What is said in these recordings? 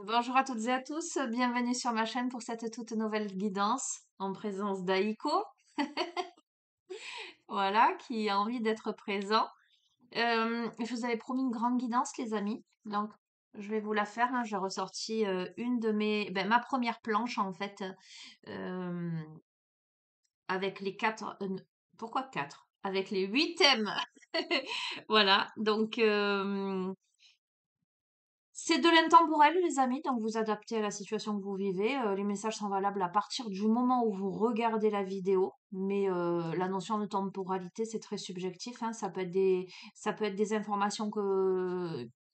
Bonjour à toutes et à tous, bienvenue sur ma chaîne pour cette toute nouvelle guidance en présence d'Aïko, voilà, qui a envie d'être présent. Je vous avais promis une grande guidance, les amis, donc je vais vous la faire, hein. J'ai ressorti ma première planche en fait, euh, avec les quatre, pourquoi quatre? Avec les 8 thèmes. Voilà, donc c'est de l'intemporel, les amis, donc vous adaptez à la situation que vous vivez. Les messages sont valables à partir du moment où vous regardez la vidéo, mais la notion de temporalité, c'est très subjectif, hein. Ça peut être des informations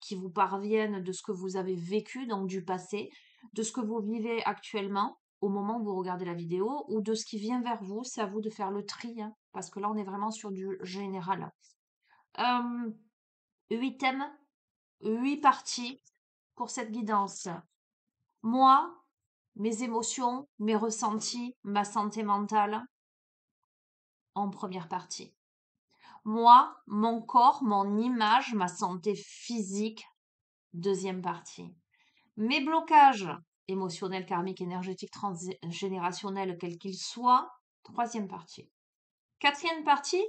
qui vous parviennent de ce que vous avez vécu, donc du passé, de ce que vous vivez actuellement au moment où vous regardez la vidéo, ou de ce qui vient vers vous. C'est à vous de faire le tri, hein, parce que là, on est vraiment sur du général. Euh, 8 thèmes, 8 parties pour cette guidance. Moi, mes émotions, mes ressentis, ma santé mentale en première partie. Moi, mon corps, mon image, ma santé physique, deuxième partie. Mes blocages émotionnels, karmiques, énergétiques, transgénérationnels, quels qu'ils soient, troisième partie. Quatrième partie,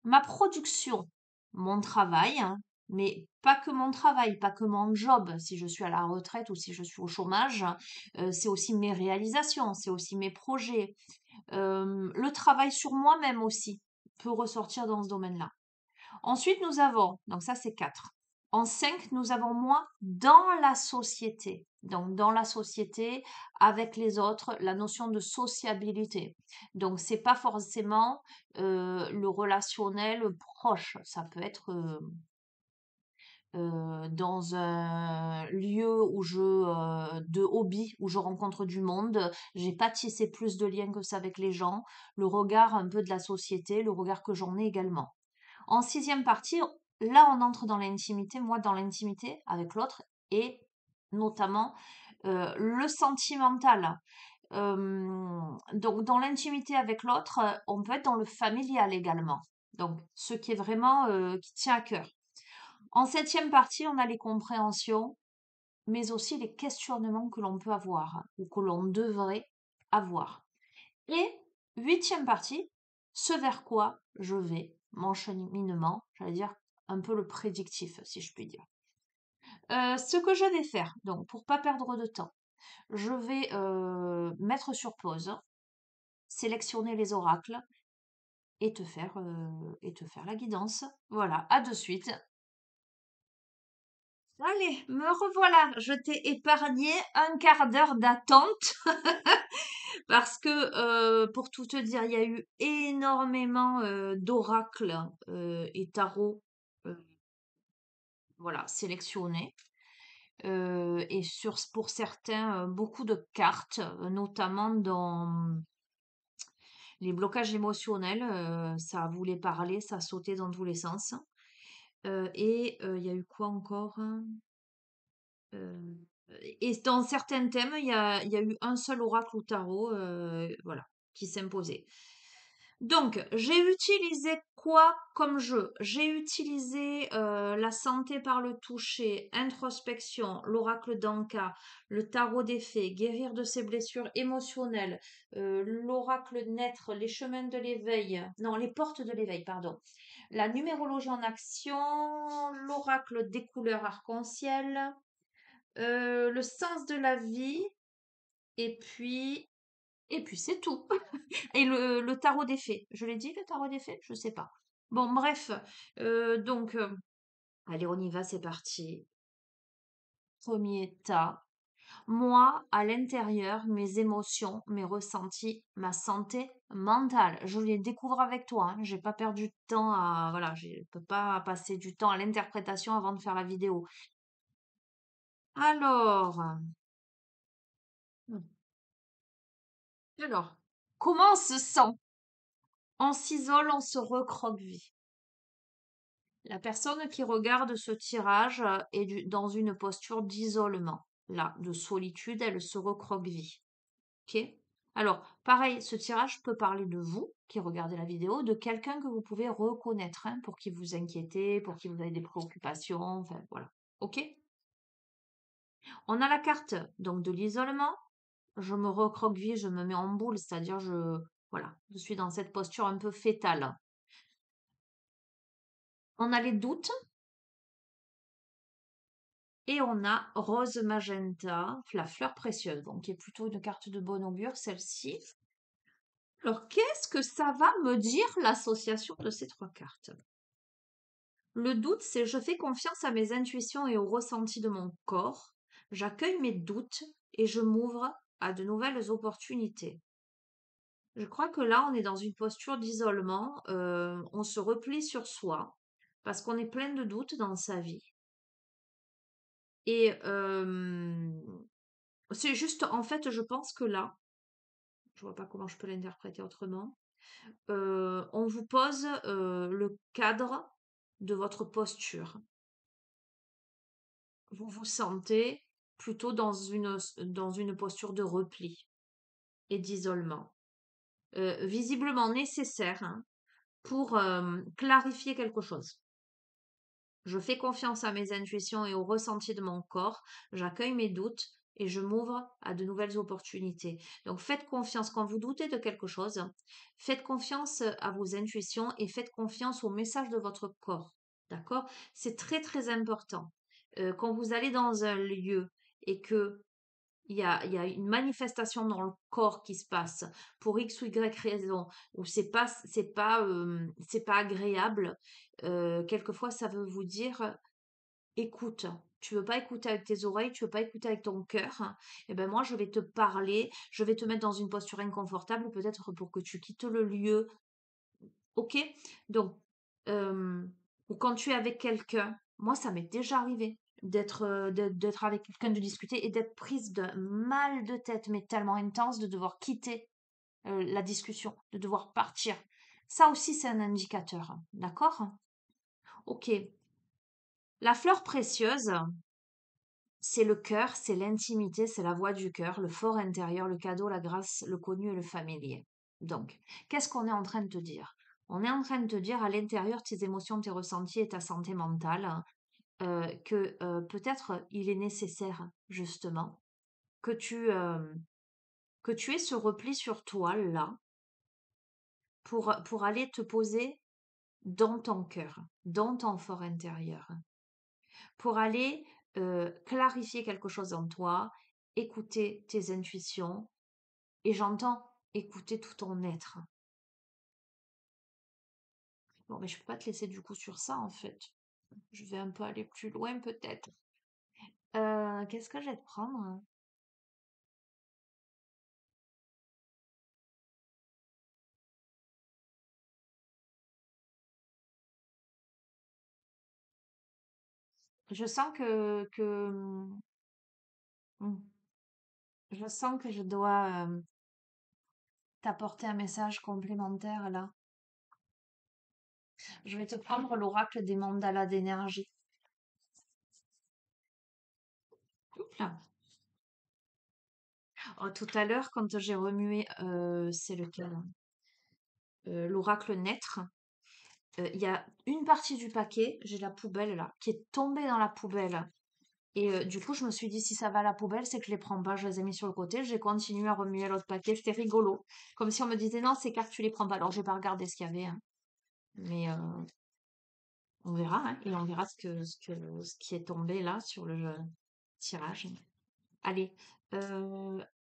ma production, mon travail, hein, mais pas que mon travail, pas que mon job, si je suis à la retraite ou si je suis au chômage, c'est aussi mes réalisations, c'est aussi mes projets. Le travail sur moi-même aussi peut ressortir dans ce domaine-là. Ensuite, nous avons, donc ça c'est 4. En 5, nous avons moi dans la société. Donc dans la société, avec les autres, la notion de sociabilité. Donc c'est pas forcément le relationnel proche. Ça peut être dans un lieu de hobby où je rencontre du monde. J'ai pas tissé plus de liens que ça avec les gens. Le regard un peu de la société, le regard que j'en ai également. En sixième partie, là, on entre dans l'intimité, moi dans l'intimité avec l'autre et notamment le sentimental. Donc, dans l'intimité avec l'autre, on peut être dans le familial également. Donc, ce qui est vraiment qui tient à cœur. En septième partie, on a les compréhensions, mais aussi les questionnements que l'on peut avoir ou que l'on devrait avoir. Et huitième partie, ce vers quoi je vais, mon cheminement, j'allais dire un peu le prédictif, si je puis dire. Ce que je vais faire, donc pour pas perdre de temps, je vais mettre sur pause, sélectionner les oracles et te faire la guidance. Voilà, à de suite. Allez, me revoilà. Je t'ai épargné un quart d'heure d'attente parce que, pour tout te dire, il y a eu énormément d'oracles et tarots, euh, voilà, sélectionnés. Et pour certains, beaucoup de cartes, notamment dans les blocages émotionnels. Ça voulait parler, ça sautait dans tous les sens. Il y a eu quoi encore, hein? Heu et dans certains thèmes, il y a eu un seul oracle ou tarot, voilà, qui s'imposait. Donc, j'ai utilisé quoi comme jeu? J'ai utilisé la santé par le toucher, introspection, l'oracle d'Anka, le tarot des fées, guérir de ses blessures émotionnelles, l'oracle naître, les chemins de l'éveil, non, les portes de l'éveil, pardon. La numérologie en action, l'oracle des couleurs arc-en-ciel, le sens de la vie, et puis, et puis c'est tout. Et le tarot des fées. Je l'ai dit, le tarot des fées? Je sais pas. Bon, bref. Allez, on y va, c'est parti. Premier tas. Moi, à l'intérieur, mes émotions, mes ressentis, ma santé mentale. Je les découvre avec toi, hein. J'ai pas perdu de temps à, voilà, je peux pas passer du temps à l'interprétation avant de faire la vidéo. Alors, hmm, alors, comment on se sent? On s'isole, on se recroqueville. La personne qui regarde ce tirage est dans une posture d'isolement, là, de solitude, elle se recroqueville. Ok? Alors, pareil, ce tirage peut parler de vous qui regardez la vidéo, de quelqu'un que vous pouvez reconnaître, hein, pour qui vous inquiétez, pour qui vous avez des préoccupations, enfin voilà. Ok? On a la carte donc de l'isolement. Je me recroqueville, je me mets en boule, c'est-à-dire voilà, je suis dans cette posture un peu fétale. On a les doutes et on a rose magenta, la fleur précieuse, donc qui est plutôt une carte de bon augure, celle-ci. Alors, qu'est-ce que ça va me dire l'association de ces trois cartes? Le doute, c'est je fais confiance à mes intuitions et au ressenti de mon corps. J'accueille mes doutes et je m'ouvre à de nouvelles opportunités. Je crois que là, on est dans une posture d'isolement. On se replie sur soi parce qu'on est plein de doutes dans sa vie. Et c'est juste, en fait, je pense que là, je vois pas comment je peux l'interpréter autrement. On vous pose le cadre de votre posture. Vous vous sentez plutôt dans une posture de repli et d'isolement, visiblement nécessaire hein, pour clarifier quelque chose. Je fais confiance à mes intuitions et au ressenti de mon corps, j'accueille mes doutes et je m'ouvre à de nouvelles opportunités. Donc faites confiance quand vous doutez de quelque chose, faites confiance à vos intuitions et faites confiance au message de votre corps. D'accord? C'est très très important. Quand vous allez dans un lieu et que il y a une manifestation dans le corps qui se passe pour X ou Y raison, ou c'est pas agréable, quelquefois ça veut vous dire écoute. Tu veux pas écouter avec tes oreilles, tu veux pas écouter avec ton cœur, et ben moi je vais te parler, je vais te mettre dans une posture inconfortable, peut-être pour que tu quittes le lieu, ok? Donc, euh, ou quand tu es avec quelqu'un, moi ça m'est déjà arrivé d'être avec quelqu'un, de discuter et d'être prise d'un mal de tête, mais tellement intense, de devoir quitter la discussion, de devoir partir. Ça aussi c'est un indicateur, hein, d'accord? Ok. La fleur précieuse, c'est le cœur, c'est l'intimité, c'est la voix du cœur, le fort intérieur, le cadeau, la grâce, le connu et le familier. Donc, qu'est-ce qu'on est en train de te dire? On est en train de te dire à l'intérieur tes émotions, tes ressentis et ta santé mentale que peut-être il est nécessaire justement que que tu aies ce repli sur toi là pour aller te poser dans ton cœur, dans ton fort intérieur, pour aller clarifier quelque chose en toi, écouter tes intuitions, et j'entends écouter tout ton être. Bon, mais je peux pas te laisser du coup sur ça en fait. Je vais un peu aller plus loin peut-être. Qu'est-ce que je vais te prendre? Je sens hmm, je sens que je dois t'apporter un message complémentaire là. Je vais te prendre l'oracle des mandalas d'énergie. Là. Oh, tout à l'heure, quand j'ai remué, c'est lequel? L'oracle naître. Il y a une partie du paquet, j'ai la poubelle là, qui est tombée dans la poubelle. Et du coup, je me suis dit, si ça va à la poubelle, c'est que je les prends pas. Je les ai mis sur le côté. J'ai continué à remuer l'autre paquet. C'était rigolo. Comme si on me disait, non, ces cartes, tu les prends pas. Alors, j'ai pas regardé ce qu'il y avait. Hein. Mais on verra. Hein, et on verra ce qui est tombé là sur le tirage. Allez.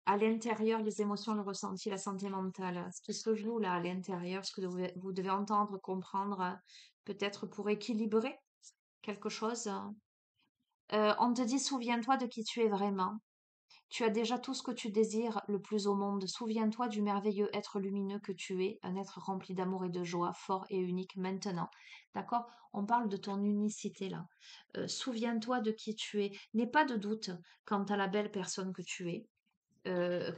À l'intérieur, les émotions, le ressenti, la santé mentale. Ce qui se joue là à l'intérieur, ce que vous devez entendre, comprendre, peut-être pour équilibrer quelque chose. On te dit, souviens-toi de qui tu es vraiment. Tu as déjà tout ce que tu désires le plus au monde. Souviens-toi du merveilleux être lumineux que tu es, un être rempli d'amour et de joie, fort et unique maintenant. D'accord? On parle de ton unicité là. Souviens-toi de qui tu es. N'aie pas de doute quant à la belle personne que tu es,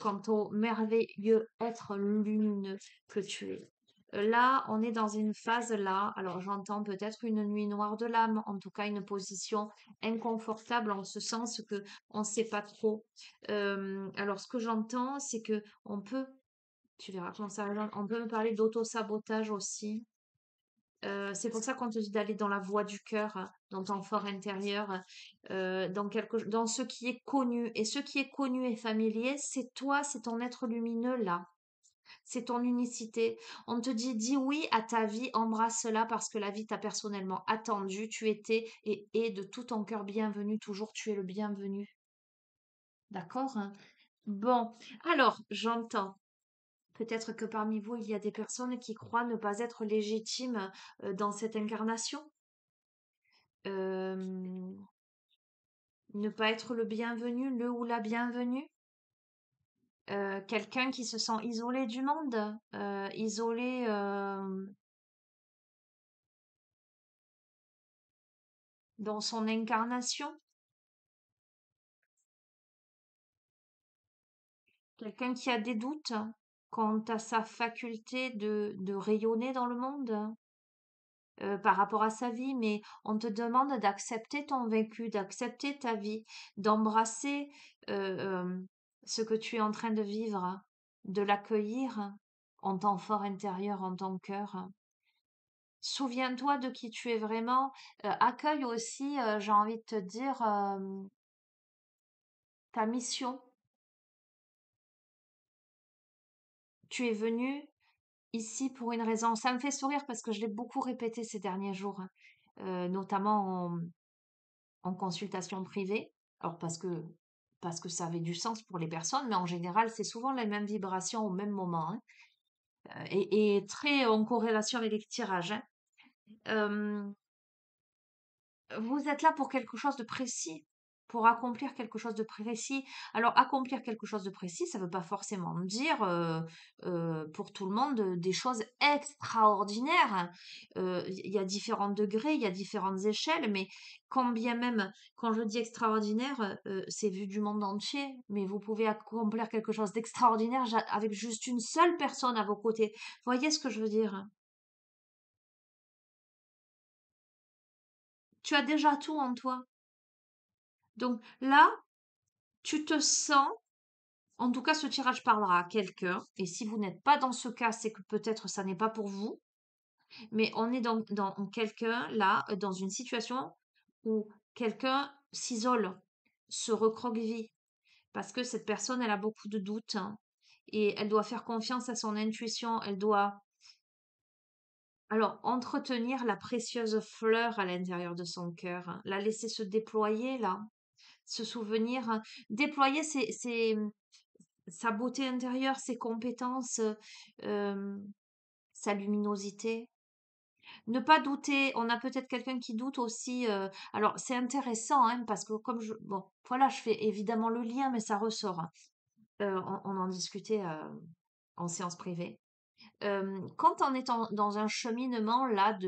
quant au merveilleux être lumineux que tu es. Là, on est dans une phase là, alors j'entends peut-être une nuit noire de l'âme, en tout cas une position inconfortable en ce sens que on ne sait pas trop. Alors ce que j'entends, c'est que on peut, tu verras comment ça va, on peut me parler d'auto-sabotage aussi. C'est pour ça qu'on te dit d'aller dans la voie du cœur, dans ton fort intérieur, dans ce qui est connu. Et ce qui est connu et familier, c'est toi, c'est ton être lumineux là. C'est ton unicité. On te dit, dis oui à ta vie, embrasse-la parce que la vie t'a personnellement attendu. Tu étais et es de tout ton cœur bienvenu. Toujours, tu es le bienvenu. D'accord, hein? Bon, alors, j'entends. Peut-être que parmi vous, il y a des personnes qui croient ne pas être légitimes dans cette incarnation. Euh, ne pas être le bienvenu, le ou la bienvenue. Quelqu'un qui se sent isolé du monde, isolé dans son incarnation. Quelqu'un qui a des doutes quant à sa faculté de rayonner dans le monde par rapport à sa vie, mais on te demande d'accepter ton vécu, d'accepter ta vie, d'embrasser ce que tu es en train de vivre, de l'accueillir en ton fort intérieur, en ton cœur. Souviens-toi de qui tu es vraiment. Accueille aussi, j'ai envie de te dire, ta mission. Tu es venu ici pour une raison. Ça me fait sourire parce que je l'ai beaucoup répété ces derniers jours, hein, notamment en consultation privée. Alors parce que ça avait du sens pour les personnes, mais en général, c'est souvent les mêmes vibrations au même moment, hein, et très en corrélation avec les tirages, hein. Euh, Vous êtes là pour quelque chose de précis, pour accomplir quelque chose de précis. Alors, accomplir quelque chose de précis, ça ne veut pas forcément dire pour tout le monde des choses extraordinaires, hein. Il y a différents degrés, il y a différentes échelles, mais quand bien même, quand je dis extraordinaire, c'est vu du monde entier, mais vous pouvez accomplir quelque chose d'extraordinaire avec juste une seule personne à vos côtés. Voyez ce que je veux dire? Tu as déjà tout en toi. Donc là, tu te sens, en tout cas ce tirage parlera à quelqu'un, et si vous n'êtes pas dans ce cas, c'est que peut-être ça n'est pas pour vous, mais on est dans quelqu'un là, dans une situation où quelqu'un s'isole, se recroqueville, parce que cette personne, elle a beaucoup de doutes, hein, et elle doit faire confiance à son intuition, elle doit alors entretenir la précieuse fleur à l'intérieur de son cœur, hein, la laisser se déployer là, se souvenir, hein, déployer sa beauté intérieure, ses compétences, sa luminosité. Ne pas douter, on a peut-être quelqu'un qui doute aussi. Alors, c'est intéressant, hein, parce que comme je... Bon, voilà, je fais évidemment le lien, mais ça ressort, hein. On en discutait en séance privée. Quand on est dans un cheminement là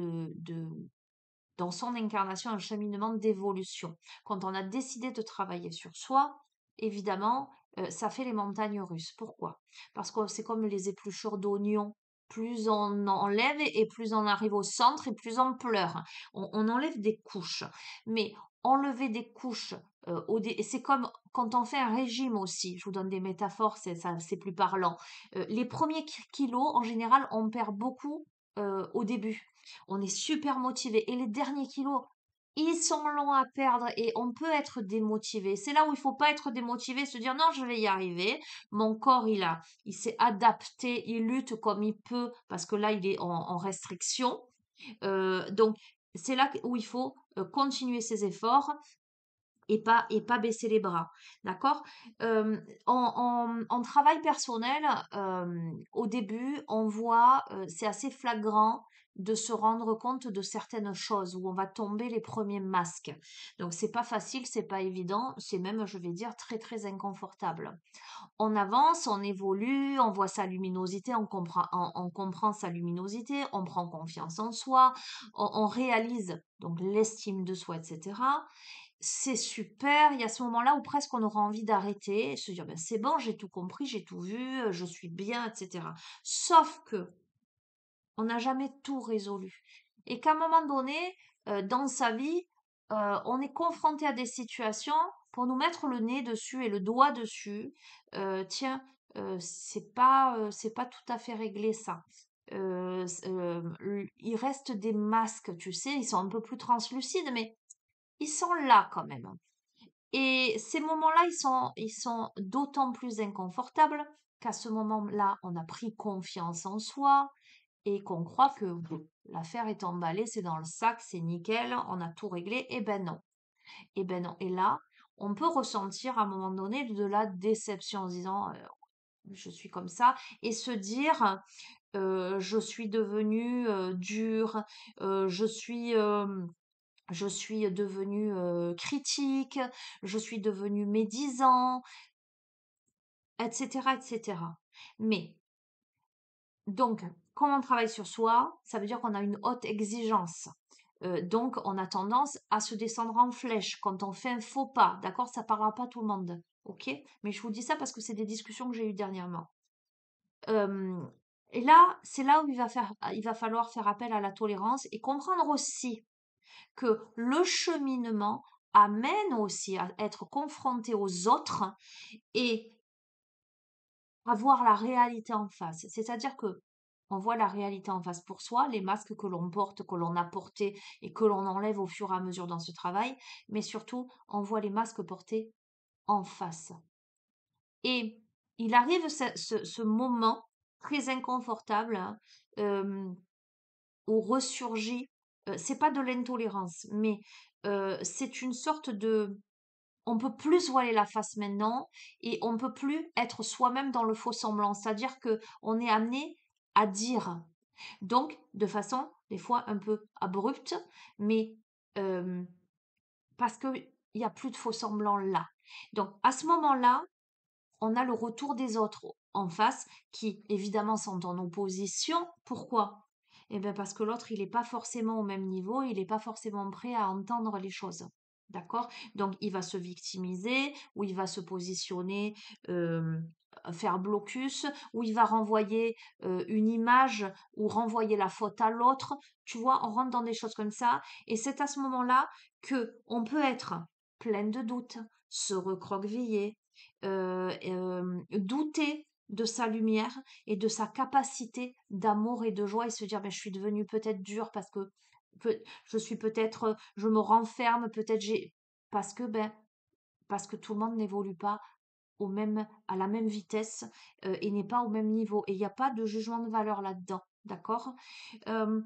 dans son incarnation, un cheminement d'évolution. Quand on a décidé de travailler sur soi, évidemment, ça fait les montagnes russes. Pourquoi? Parce que c'est comme les épluchures d'oignons. Plus on enlève et plus on arrive au centre et plus on pleure. On enlève des couches. Mais enlever des couches, c'est comme quand on fait un régime aussi. Je vous donne des métaphores, c'est plus parlant. Les premiers kilos, en général, on perd beaucoup au début. On est super motivé. Et les derniers kilos, ils sont longs à perdre et on peut être démotivé. C'est là où il faut pas être démotivé, se dire non, je vais y arriver. Mon corps, il s'est adapté, il lutte comme il peut parce que là, il est en restriction. Donc, c'est là où il faut continuer ses efforts et pas baisser les bras. D'accord? En travail personnel, au début, on voit, c'est assez flagrant de se rendre compte de certaines choses où on va tomber les premiers masques. Donc c'est pas facile, c'est pas évident, c'est même, je vais dire, très très inconfortable. On avance, on évolue, on voit sa luminosité, on comprend sa luminosité, on prend confiance en soi, on réalise donc l'estime de soi, etc. C'est super, il y a ce moment-là où presque on aura envie d'arrêter et se dire ben, c'est bon, j'ai tout compris, j'ai tout vu, je suis bien, etc. Sauf que on n'a jamais tout résolu. Et qu'à un moment donné, dans sa vie, on est confronté à des situations pour nous mettre le nez dessus et le doigt dessus. Tiens, c'est pas tout à fait réglé ça. il reste des masques, tu sais, ils sont un peu plus translucides, mais ils sont là quand même. Et ces moments-là, ils sont d'autant plus inconfortables qu'à ce moment-là, on a pris confiance en soi et qu'on croit que l'affaire est emballée, c'est dans le sac, c'est nickel, on a tout réglé. Eh ben non. Eh ben non. Et là, on peut ressentir à un moment donné de la déception en se disant je suis comme ça et se dire je suis devenue dure, je suis devenue critique, je suis devenue médisant, etc., etc. Mais donc, quand on travaille sur soi, ça veut dire qu'on a une haute exigence. Donc, on a tendance à se descendre en flèche quand on fait un faux pas. D'accord? Ça parlera pas à tout le monde. Ok? Mais je vous dis ça parce que c'est des discussions que j'ai eues dernièrement. Euh, et là, c'est là où il va falloir faire appel à la tolérance et comprendre aussi que le cheminement amène aussi à être confronté aux autres et à voir la réalité en face. C'est-à-dire que on voit la réalité en face pour soi, les masques que l'on porte, que l'on a portés et que l'on enlève au fur et à mesure dans ce travail, mais surtout, on voit les masques portés en face. Et il arrive ce moment très inconfortable hein, euh, où ressurgit, c'est pas de l'intolérance, mais c'est une sorte de on peut plus se voiler la face maintenant et on peut plus être soi-même dans le faux semblant. C'est-à-dire que on est amené à dire. Donc, de façon, des fois, un peu abrupte, mais euh, parce qu'il n'y a plus de faux semblant là. Donc, à ce moment-là, on a le retour des autres en face qui, évidemment, sont en opposition. Pourquoi? Eh bien, parce que l'autre, il n'est pas forcément au même niveau, il n'est pas forcément prêt à entendre les choses. D'accord? Donc, il va se victimiser, ou il va se positionner, euh, faire blocus, ou il va renvoyer une image, ou renvoyer la faute à l'autre. Tu vois, on rentre dans des choses comme ça. Et c'est à ce moment-là que on peut être plein de doutes, se recroqueviller, douter de sa lumière et de sa capacité d'amour et de joie et se dire ben, je suis devenue peut-être dure parce que je suis peut-être je me renferme peut-être j'ai parce que tout le monde n'évolue pas à la même vitesse et n'est pas au même niveau et il n'y a pas de jugement de valeur là-dedans, d'accord. Euh,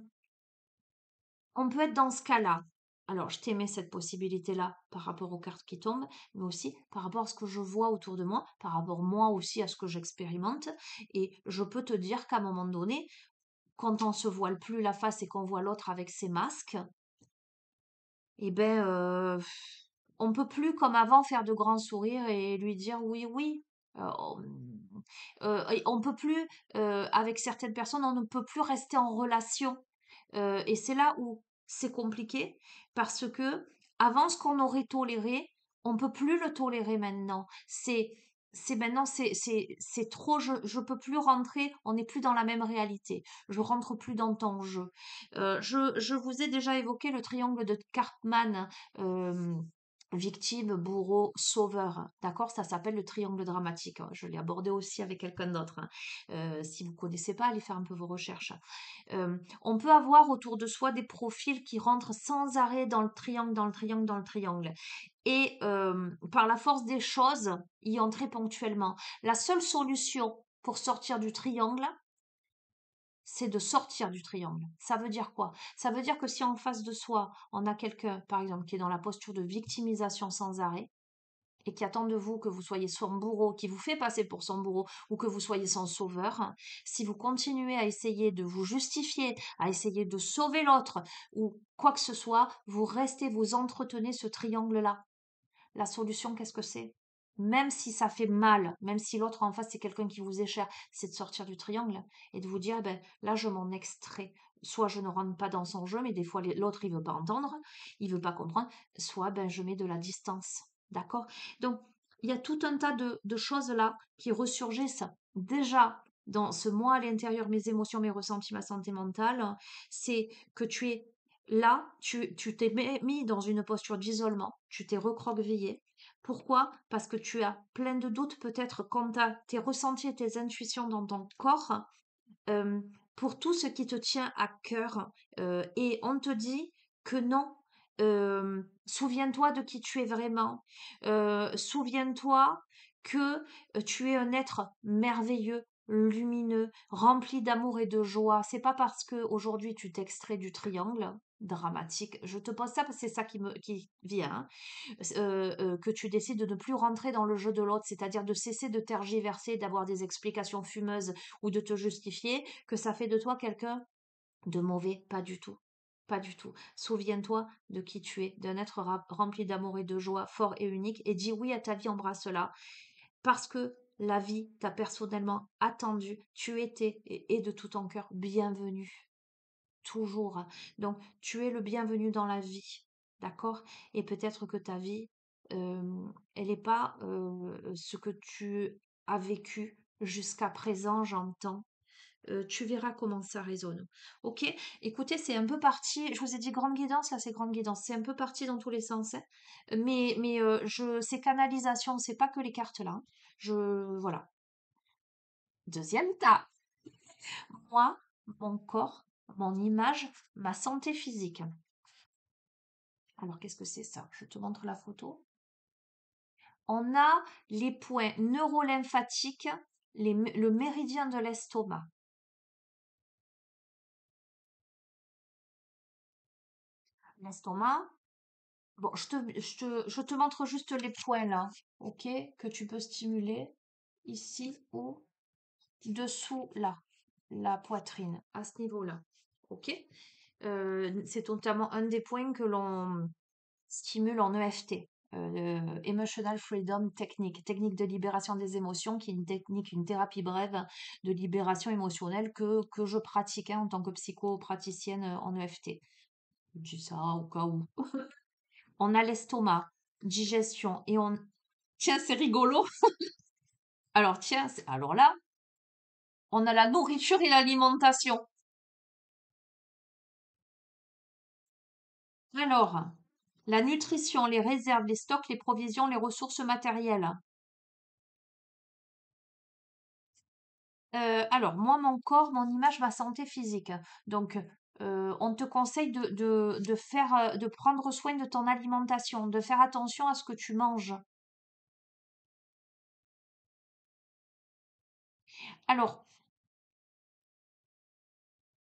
on peut être dans ce cas-là. Alors, je t'aimais cette possibilité-là par rapport aux cartes qui tombent, mais aussi par rapport à ce que je vois autour de moi, par rapport moi aussi à ce que j'expérimente. Et je peux te dire qu'à un moment donné, quand on se voile plus la face et qu'on voit l'autre avec ses masques, eh ben, on peut plus comme avant faire de grands sourires et lui dire oui, oui. Et on peut plus, avec certaines personnes, on ne peut plus rester en relation. Et c'est là où c'est compliqué parce que avant ce qu'on aurait toléré, on peut plus le tolérer maintenant. C'est maintenant c'est trop je peux plus rentrer, on n'est plus dans la même réalité. Je rentre plus dans ton jeu. Je vous ai déjà évoqué le triangle de Cartman. euh, Victime, bourreau, sauveur. D'accord? Ça s'appelle le triangle dramatique. Je l'ai abordé aussi avec quelqu'un d'autre. Hein. Si vous ne connaissez pas, allez faire un peu vos recherches. On peut avoir autour de soi des profils qui rentrent sans arrêt dans le triangle, dans le triangle, dans le triangle. Et par la force des choses, y entrer ponctuellement. La seule solution pour sortir du triangle, c'est de sortir du triangle. Ça veut dire quoi? Ça veut dire que si en face de soi, on a quelqu'un, par exemple, qui est dans la posture de victimisation sans arrêt, et qui attend de vous que vous soyez son bourreau, qui vous fait passer pour son bourreau, ou que vous soyez son sauveur, hein, si vous continuez à essayer de vous justifier, à essayer de sauver l'autre, ou quoi que ce soit, vous entretenez ce triangle-là. La solution, qu'est-ce que c'est? Même si ça fait mal, même si l'autre en face c'est quelqu'un qui vous est cher, c'est de sortir du triangle et de vous dire, eh ben là je m'en extrais. Soit je ne rentre pas dans son jeu, mais des fois l'autre il veut pas entendre, il veut pas comprendre, soit ben je mets de la distance. D'accord? Donc il y a tout un tas de choses là qui ressurgissent déjà dans ce moi à l'intérieur, mes émotions, mes ressentis, ma santé mentale, c'est que tu es là, tu t'es mis dans une posture d'isolement, tu t'es recroquevillé. Pourquoi? Parce que tu as plein de doutes peut-être quant à tes ressentis et tes intuitions dans ton corps. Euh, pour tout ce qui te tient à cœur. Et on te dit que non. Souviens-toi de qui tu es vraiment. Souviens-toi que tu es un être merveilleux, lumineux, rempli d'amour et de joie. C'est pas parce que aujourd'hui tu t'extrais du triangle dramatique. Je te pose ça parce que c'est ça qui vient, hein, que tu décides de ne plus rentrer dans le jeu de l'autre, c'est-à-dire de cesser de tergiverser, d'avoir des explications fumeuses ou de te justifier, que ça fait de toi quelqu'un de mauvais. Pas du tout. Pas du tout. Souviens-toi de qui tu es, d'un être rempli d'amour et de joie, fort et unique, et dis oui à ta vie, embrasse-la, parce que la vie t'a personnellement attendu, tu étais et de tout ton cœur bienvenue toujours. Donc, tu es le bienvenu dans la vie, d'accord? Et peut-être que ta vie, elle n'est pas ce que tu as vécu jusqu'à présent, j'entends. Tu verras comment ça résonne. Ok? Écoutez, c'est un peu parti. Je vous ai dit grande guidance, là c'est grande guidance. C'est un peu parti dans tous les sens, hein. C'est canalisation, c'est pas que les cartes là, hein. Voilà. Deuxième tas. Moi, mon corps, mon image, ma santé physique. Alors, qu'est-ce que c'est ça? Je te montre la photo. On a les points neurolymphatiques, le méridien de l'estomac. L'estomac, bon, je te montre juste les points là, ok, que tu peux stimuler ici ou dessous là, la poitrine, à ce niveau-là, ok. C'est notamment un des points que l'on stimule en EFT, Emotional Freedom Technique, technique de libération des émotions, qui est une technique, une thérapie brève de libération émotionnelle que je pratique, hein, en tant que psychopraticienne en EFT. Je dis ça au cas où. On a l'estomac, digestion, et on... Tiens, c'est rigolo. Alors, tiens, alors là, on a la nourriture et l'alimentation. Alors, la nutrition, les réserves, les stocks, les provisions, les ressources matérielles. Alors, moi, mon corps, mon image, ma santé physique. Donc, on te conseille de prendre soin de ton alimentation, de faire attention à ce que tu manges. Alors,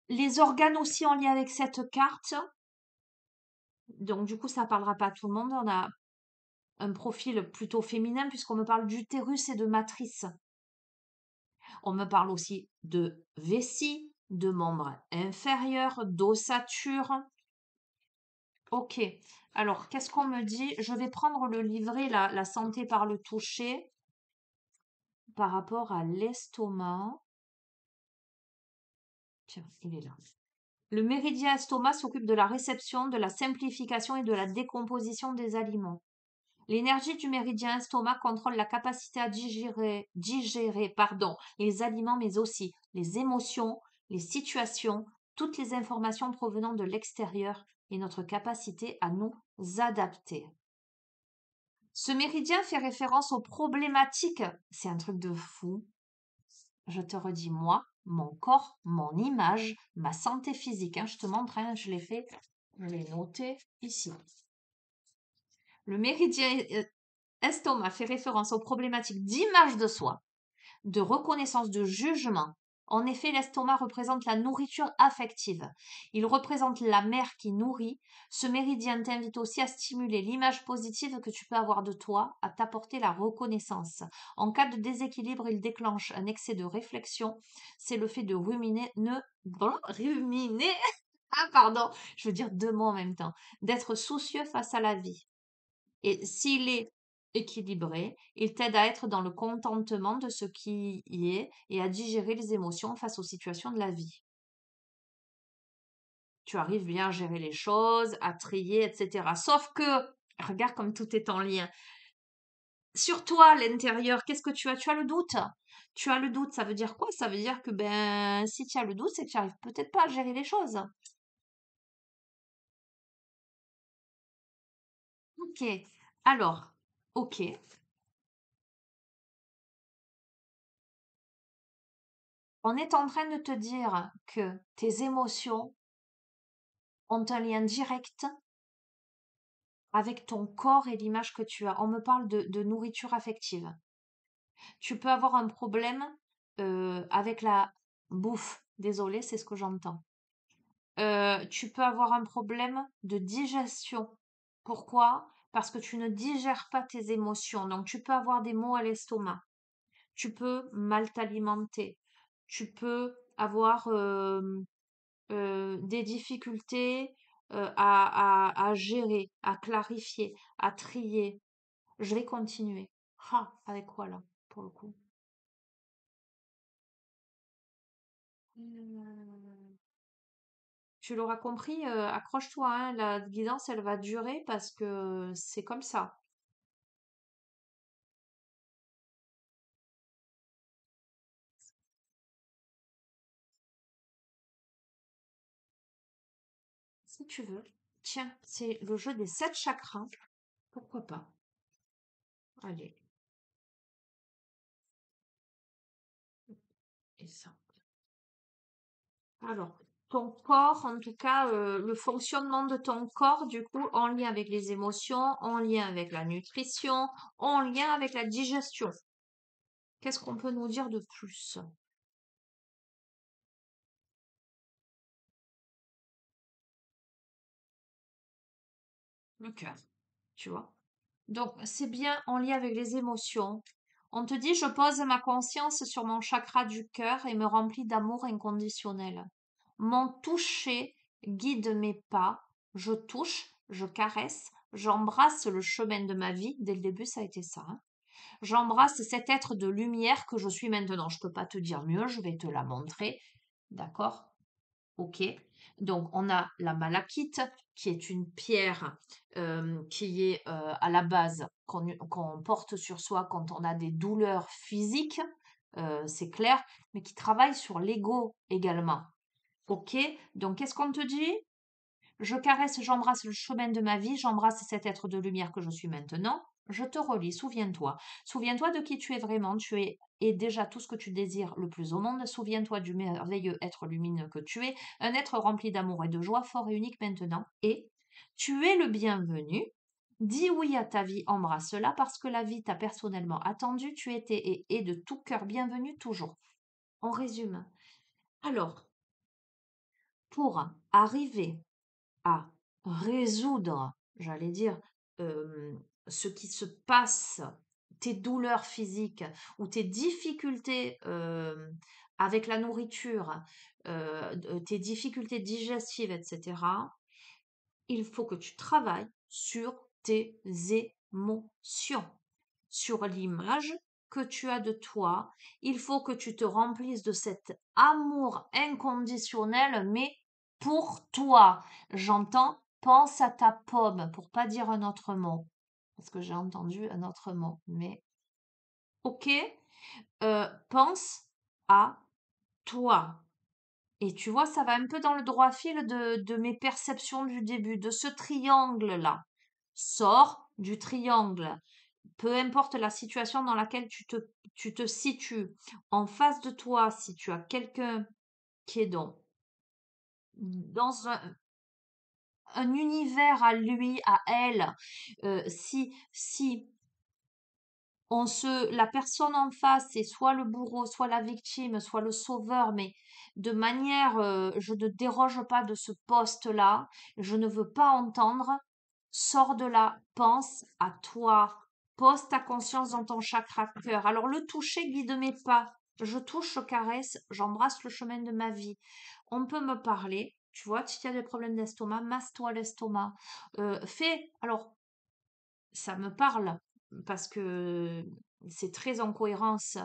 les organes aussi en lien avec cette carte. Donc, du coup, ça parlera pas à tout le monde. On a un profil plutôt féminin puisqu'on me parle d'utérus et de matrice. On me parle aussi de vessie, de membres inférieurs, d'ossature. Ok. Alors, qu'est-ce qu'on me dit? Je vais prendre le livret, la santé par le toucher, par rapport à l'estomac. Tiens, il est là. Le méridien estomac s'occupe de la réception, de la simplification et de la décomposition des aliments. L'énergie du méridien estomac contrôle la capacité à digérer, pardon, les aliments, mais aussi les émotions, les situations, toutes les informations provenant de l'extérieur et notre capacité à nous adapter. Ce méridien fait référence aux problématiques. C'est un truc de fou. Je te redis, moi, mon corps, mon image, ma santé physique, hein, je te montre, hein, je l'ai fait, je l'ai noté ici. Le méridien estomac fait référence aux problématiques d'image de soi, de reconnaissance, de jugement. En effet, l'estomac représente la nourriture affective. Il représente la mère qui nourrit. Ce méridien t'invite aussi à stimuler l'image positive que tu peux avoir de toi, à t'apporter la reconnaissance. En cas de déséquilibre, il déclenche un excès de réflexion. C'est le fait de ruminer, ruminer, ah pardon, je veux dire deux mots en même temps, d'être soucieux face à la vie. Et s'il est équilibré, il t'aide à être dans le contentement de ce qui y est et à digérer les émotions face aux situations de la vie. Tu arrives bien à gérer les choses, à trier, etc. Sauf que, regarde comme tout est en lien. Sur toi, à l'intérieur, qu'est-ce que tu as? Tu as le doute. Tu as le doute, ça veut dire quoi? Ça veut dire que ben, si tu as le doute, c'est que tu n'arrives peut-être pas à gérer les choses. Ok. Alors, ok. On est en train de te dire que tes émotions ont un lien direct avec ton corps et l'image que tu as. On me parle de nourriture affective. Tu peux avoir un problème avec la bouffe. Désolée, c'est ce que j'entends. Tu peux avoir un problème de digestion. Pourquoi? Parce que tu ne digères pas tes émotions. Donc, tu peux avoir des maux à l'estomac. Tu peux mal t'alimenter. Tu peux avoir des difficultés à gérer, à clarifier, à trier. Je vais continuer. Ah, avec quoi là, pour le coup? Mmh. Tu l'auras compris, accroche-toi, hein, la guidance, elle va durer parce que c'est comme ça. Si tu veux. Tiens, c'est le jeu des 7 chakras. Pourquoi pas? Allez, et ça. Alors, ton corps, en tout cas, le fonctionnement de ton corps, du coup, en lien avec les émotions, en lien avec la nutrition, en lien avec la digestion. Qu'est-ce qu'on peut nous dire de plus? Le cœur, tu vois? Donc, c'est bien en lien avec les émotions. On te dit, je pose ma conscience sur mon chakra du cœur et me remplis d'amour inconditionnel. Mon toucher guide mes pas. Je touche, je caresse, j'embrasse le chemin de ma vie. Dès le début, ça a été ça, hein. J'embrasse cet être de lumière que je suis maintenant. Je peux pas te dire mieux, je vais te la montrer. D'accord? Ok. Donc, on a la malachite, qui est une pierre qui est à la base qu'on porte sur soi quand on a des douleurs physiques, c'est clair, mais qui travaille sur l'ego également. Ok. Donc, qu'est-ce qu'on te dit? Je caresse, j'embrasse le chemin de ma vie, j'embrasse cet être de lumière que je suis maintenant. Je te relis, souviens-toi. Souviens-toi de qui tu es vraiment. Tu es et déjà tout ce que tu désires le plus au monde. Souviens-toi du merveilleux être lumineux que tu es, un être rempli d'amour et de joie, fort et unique maintenant. Et tu es le bienvenu. Dis oui à ta vie, embrasse-la parce que la vie t'a personnellement attendu. Tu étais et es de tout cœur bienvenu toujours. On résume. Alors, pour arriver à résoudre, j'allais dire, ce qui se passe, tes douleurs physiques ou tes difficultés avec la nourriture, tes difficultés digestives, etc., il faut que tu travailles sur tes émotions, sur l'image que tu as de toi. Il faut que tu te remplisses de cet amour inconditionnel, mais pour toi. J'entends, pense à ta pomme, pour pas dire un autre mot, parce que j'ai entendu un autre mot. Mais ok, pense à toi. Et tu vois, ça va un peu dans le droit fil de mes perceptions du début, de ce triangle-là. Sors du triangle. Peu importe la situation dans laquelle tu te situes. En face de toi, si tu as quelqu'un qui est dans un univers à lui, à elle, si la personne en face est soit le bourreau, soit la victime, soit le sauveur, mais de manière, je ne déroge pas de ce poste-là, je ne veux pas entendre, sors de là, pense à toi, pose ta conscience dans ton chakra cœur. Alors le toucher guide mes pas, je touche, je caresse, j'embrasse le chemin de ma vie. On peut me parler, tu vois, si tu as des problèmes d'estomac, masse-toi l'estomac. Alors ça me parle parce que c'est très en cohérence.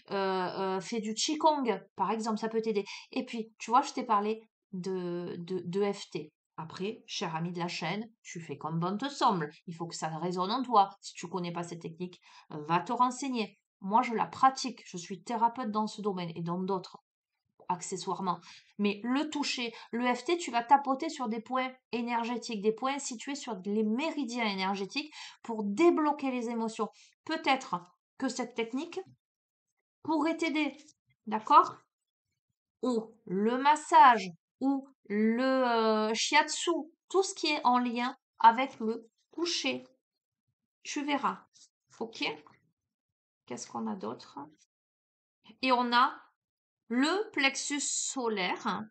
Fais du qigong, par exemple, ça peut t'aider. Et puis, tu vois, je t'ai parlé de FT. Après, cher ami de la chaîne, tu fais comme bon te semble. Il faut que ça résonne en toi. Si tu connais pas cette technique, va te renseigner. Moi, je la pratique. Je suis thérapeute dans ce domaine et dans d'autres accessoirement. Mais le toucher, l'EFT, tu vas tapoter sur des points énergétiques, des points situés sur les méridiens énergétiques pour débloquer les émotions. Peut-être que cette technique pourrait t'aider. D'accord? ou le massage ou le shiatsu, tout ce qui est en lien avec le toucher. Tu verras. Ok? Qu'est-ce qu'on a d'autre? Et on a le plexus solaire.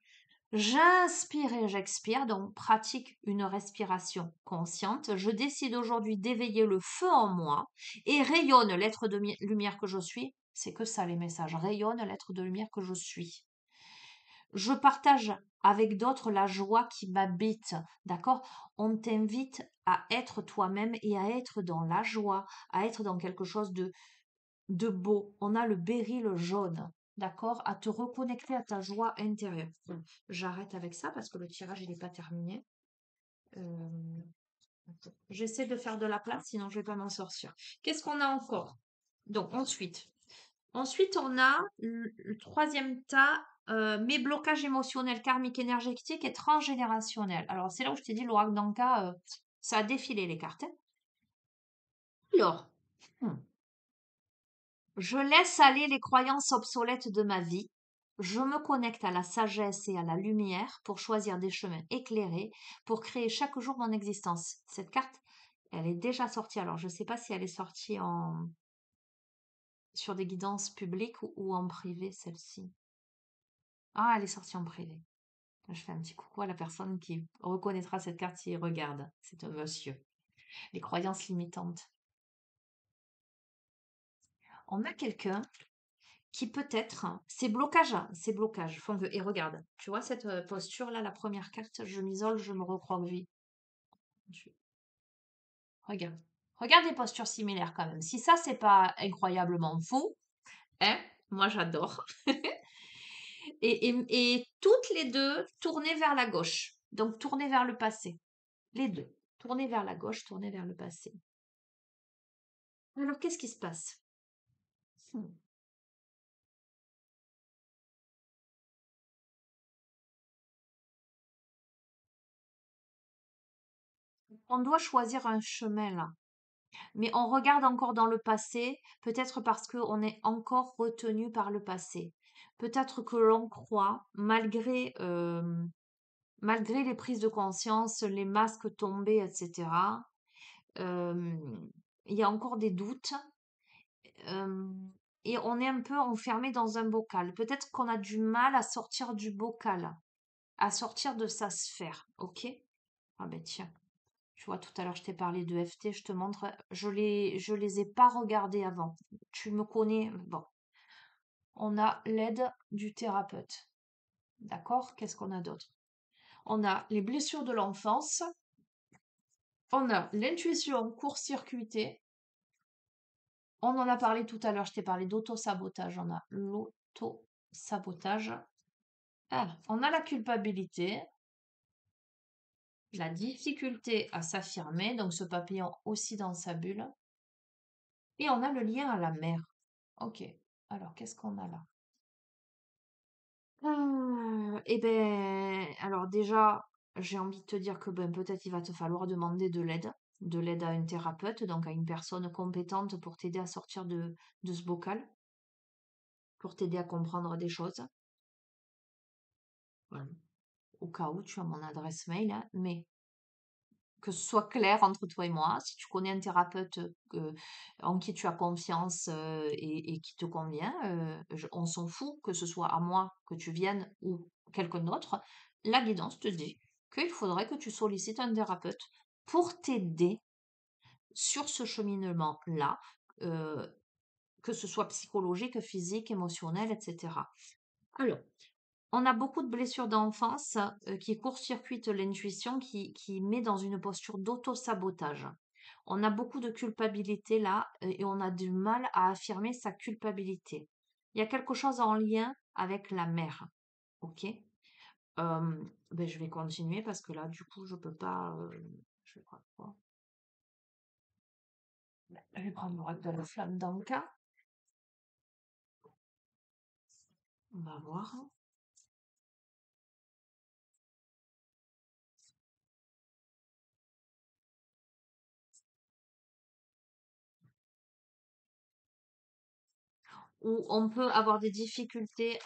J'inspire et j'expire, donc pratique une respiration consciente. Je décide aujourd'hui d'éveiller le feu en moi et rayonne l'être de lumière que je suis. C'est que ça les messages. Rayonne l'être de lumière que je suis. Je partage avec d'autres la joie qui m'habite. D'accord? On t'invite à être toi-même et à être dans la joie, à être dans quelque chose de beau. On a le béryl jaune. D'accord? À te reconnecter à ta joie intérieure. Bon, j'arrête avec ça parce que le tirage, il n'est pas terminé. Euh, J'essaie de faire de la place, sinon je vais pas m'en sortir. Qu'est-ce qu'on a encore? Donc, ensuite, on a le troisième tas, mes blocages émotionnels, karmiques, énergétiques et transgénérationnels. Alors, c'est là où je t'ai dit, l'oracle d'Anka, ça a défilé les cartes, hein. Alors, hmm, je laisse aller les croyances obsolètes de ma vie. Je me connecte à la sagesse et à la lumière pour choisir des chemins éclairés, pour créer chaque jour mon existence. Cette carte, elle est déjà sortie. Alors, je ne sais pas si elle est sortie sur des guidances publiques ou en privé, celle-ci. Ah, elle est sortie en privé. Je fais un petit coucou à la personne qui reconnaîtra cette carte s'il regarde. C'est un monsieur. Les croyances limitantes. On a quelqu'un qui peut-être, ces blocages font que, et regarde, tu vois cette posture-là, la première carte, je m'isole, je me recroqueville. Je- Regarde. Regarde des postures similaires quand même. Si ça, c'est pas incroyablement fou, hein, moi j'adore. Et toutes les deux tournées vers la gauche. Donc tournées vers le passé. Les deux. Tournées vers la gauche, tournées vers le passé. Alors qu'est-ce qui se passe? Hmm. On doit choisir un chemin là. Mais on regarde encore dans le passé, peut-être parce qu'on est encore retenu par le passé. Peut-être que l'on croit, malgré les prises de conscience, les masques tombés, etc., euh, il y a encore des doutes, euh, et on est un peu enfermé dans un bocal. Peut-être qu'on a du mal à sortir du bocal, à sortir de sa sphère. Ok? Ah ben tiens. Tu vois, tout à l'heure, je t'ai parlé de FT, je te montre, je les ai pas regardés avant. Tu me connais. Bon, on a l'aide du thérapeute. D'accord? Qu'est-ce qu'on a d'autre? On a les blessures de l'enfance. On a l'intuition court-circuitée. On en a parlé tout à l'heure, je t'ai parlé d'auto-sabotage. On a l'auto-sabotage. Ah, on a la culpabilité, la difficulté à s'affirmer, donc ce papillon aussi dans sa bulle. Et on a le lien à la mer. Ok. Alors, qu'est-ce qu'on a là? Eh ben, alors déjà, j'ai envie de te dire que ben, peut-être il va te falloir demander de l'aide à un thérapeute, donc à une personne compétente pour t'aider à sortir de ce bocal, pour t'aider à comprendre des choses. Voilà. Au cas où tu as mon adresse mail, hein, mais que ce soit clair entre toi et moi, si tu connais un thérapeute en qui tu as confiance et qui te convient, on s'en fout que ce soit à moi que tu viennes ou quelqu'un d'autre. La guidance te dit qu'il faudrait que tu sollicites un thérapeute pour t'aider sur ce cheminement-là, euh, que ce soit psychologique, physique, émotionnel, etc. Alors, on a beaucoup de blessures d'enfance qui court-circuitent l'intuition, qui met dans une posture d'auto-sabotage. On a beaucoup de culpabilité là et on a du mal à affirmer sa culpabilité. Il y a quelque chose en lien avec la mère. Ok? Ben, je vais continuer parce que là, du coup, je peux pas. Je vais prendre quoi? Ben, je vais prendre l'oracle de la flamme dans le cas. On va voir. Où on peut avoir des difficultés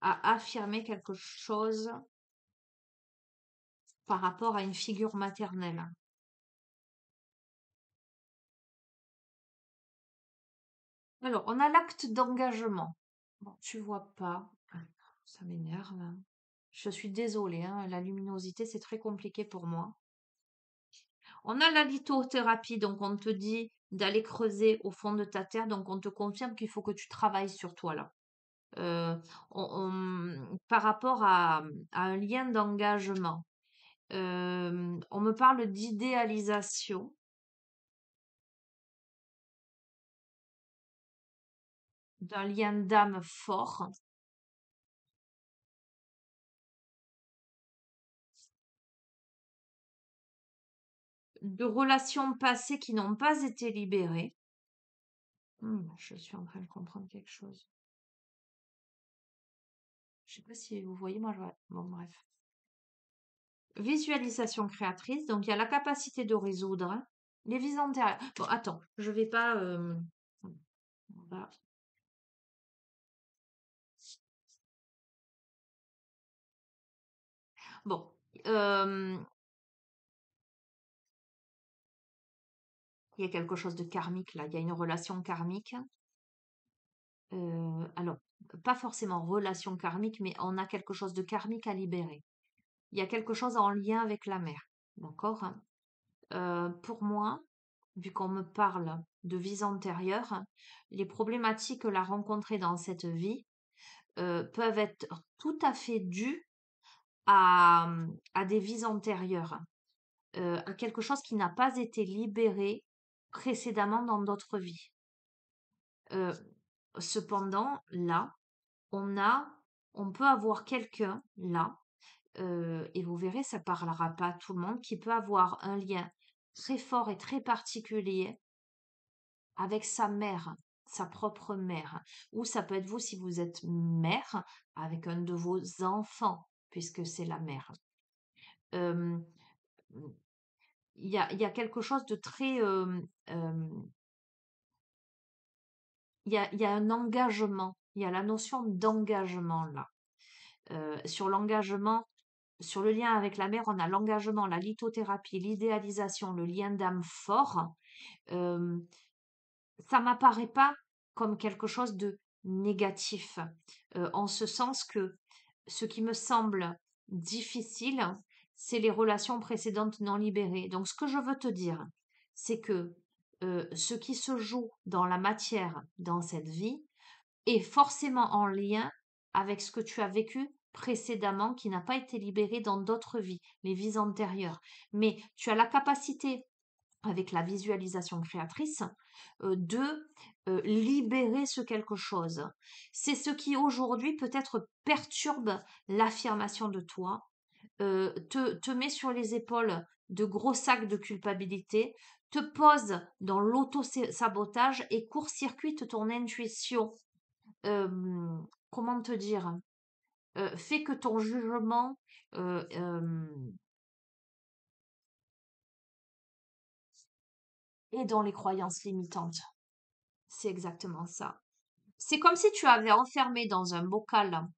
à affirmer quelque chose par rapport à une figure maternelle. Alors, on a l'acte d'engagement. Bon, tu vois pas. Ah, ça m'énerve. Je suis désolée, hein, la luminosité, c'est très compliqué pour moi. On a la lithothérapie, donc on te dit d'aller creuser au fond de ta terre, donc on te confirme qu'il faut que tu travailles sur toi là. Euh, par rapport à un lien d'engagement, on me parle d'idéalisation, d'un lien d'âme fort, de relations passées qui n'ont pas été libérées. Je suis en train de comprendre quelque chose. Je sais pas si vous voyez, moi, bon, bref. Visualisation créatrice, donc il y a la capacité de résoudre les vies antérieures. Bon, attends, je vais pas. On va- Bon, euh, il y a quelque chose de karmique là, il y a une relation karmique. Alors, pas forcément relation karmique, mais on a quelque chose de karmique à libérer. Il y a quelque chose en lien avec la mère, d'accord? Pour moi, vu qu'on me parle de vies antérieures, les problématiques qu'elle a rencontrées dans cette vie peuvent être tout à fait dues à des vies antérieures, à quelque chose qui n'a pas été libéré précédemment dans d'autres vies. Euh, Cependant, là, on a, on peut avoir quelqu'un là, et vous verrez, ça parlera pas à tout le monde, qui peut avoir un lien très fort et très particulier avec sa mère, sa propre mère. Ou ça peut être vous si vous êtes mère avec un de vos enfants, puisque c'est la mère. Euh, il y a quelque chose de très... il y a un engagement, il y a la notion d'engagement là. Sur l'engagement, sur le lien avec la mère, on a l'engagement, la lithothérapie, l'idéalisation, le lien d'âme fort. Euh, Ça m'apparaît pas comme quelque chose de négatif, en ce sens que ce qui me semble difficile, c'est les relations précédentes non libérées. Donc, ce que je veux te dire, c'est que ce qui se joue dans la matière, dans cette vie, est forcément en lien avec ce que tu as vécu précédemment qui n'a pas été libéré dans d'autres vies, les vies antérieures. Mais tu as la capacité avec la visualisation créatrice, de libérer ce quelque chose. C'est ce qui aujourd'hui peut-être perturbe l'affirmation de toi, te met sur les épaules de gros sacs de culpabilité, te pose dans l'auto-sabotage et court-circuite ton intuition. Euh, Comment te dire? Fait que ton jugement euh, euh, est dans les croyances limitantes. C'est exactement ça. C'est comme si tu avais enfermé dans un bocal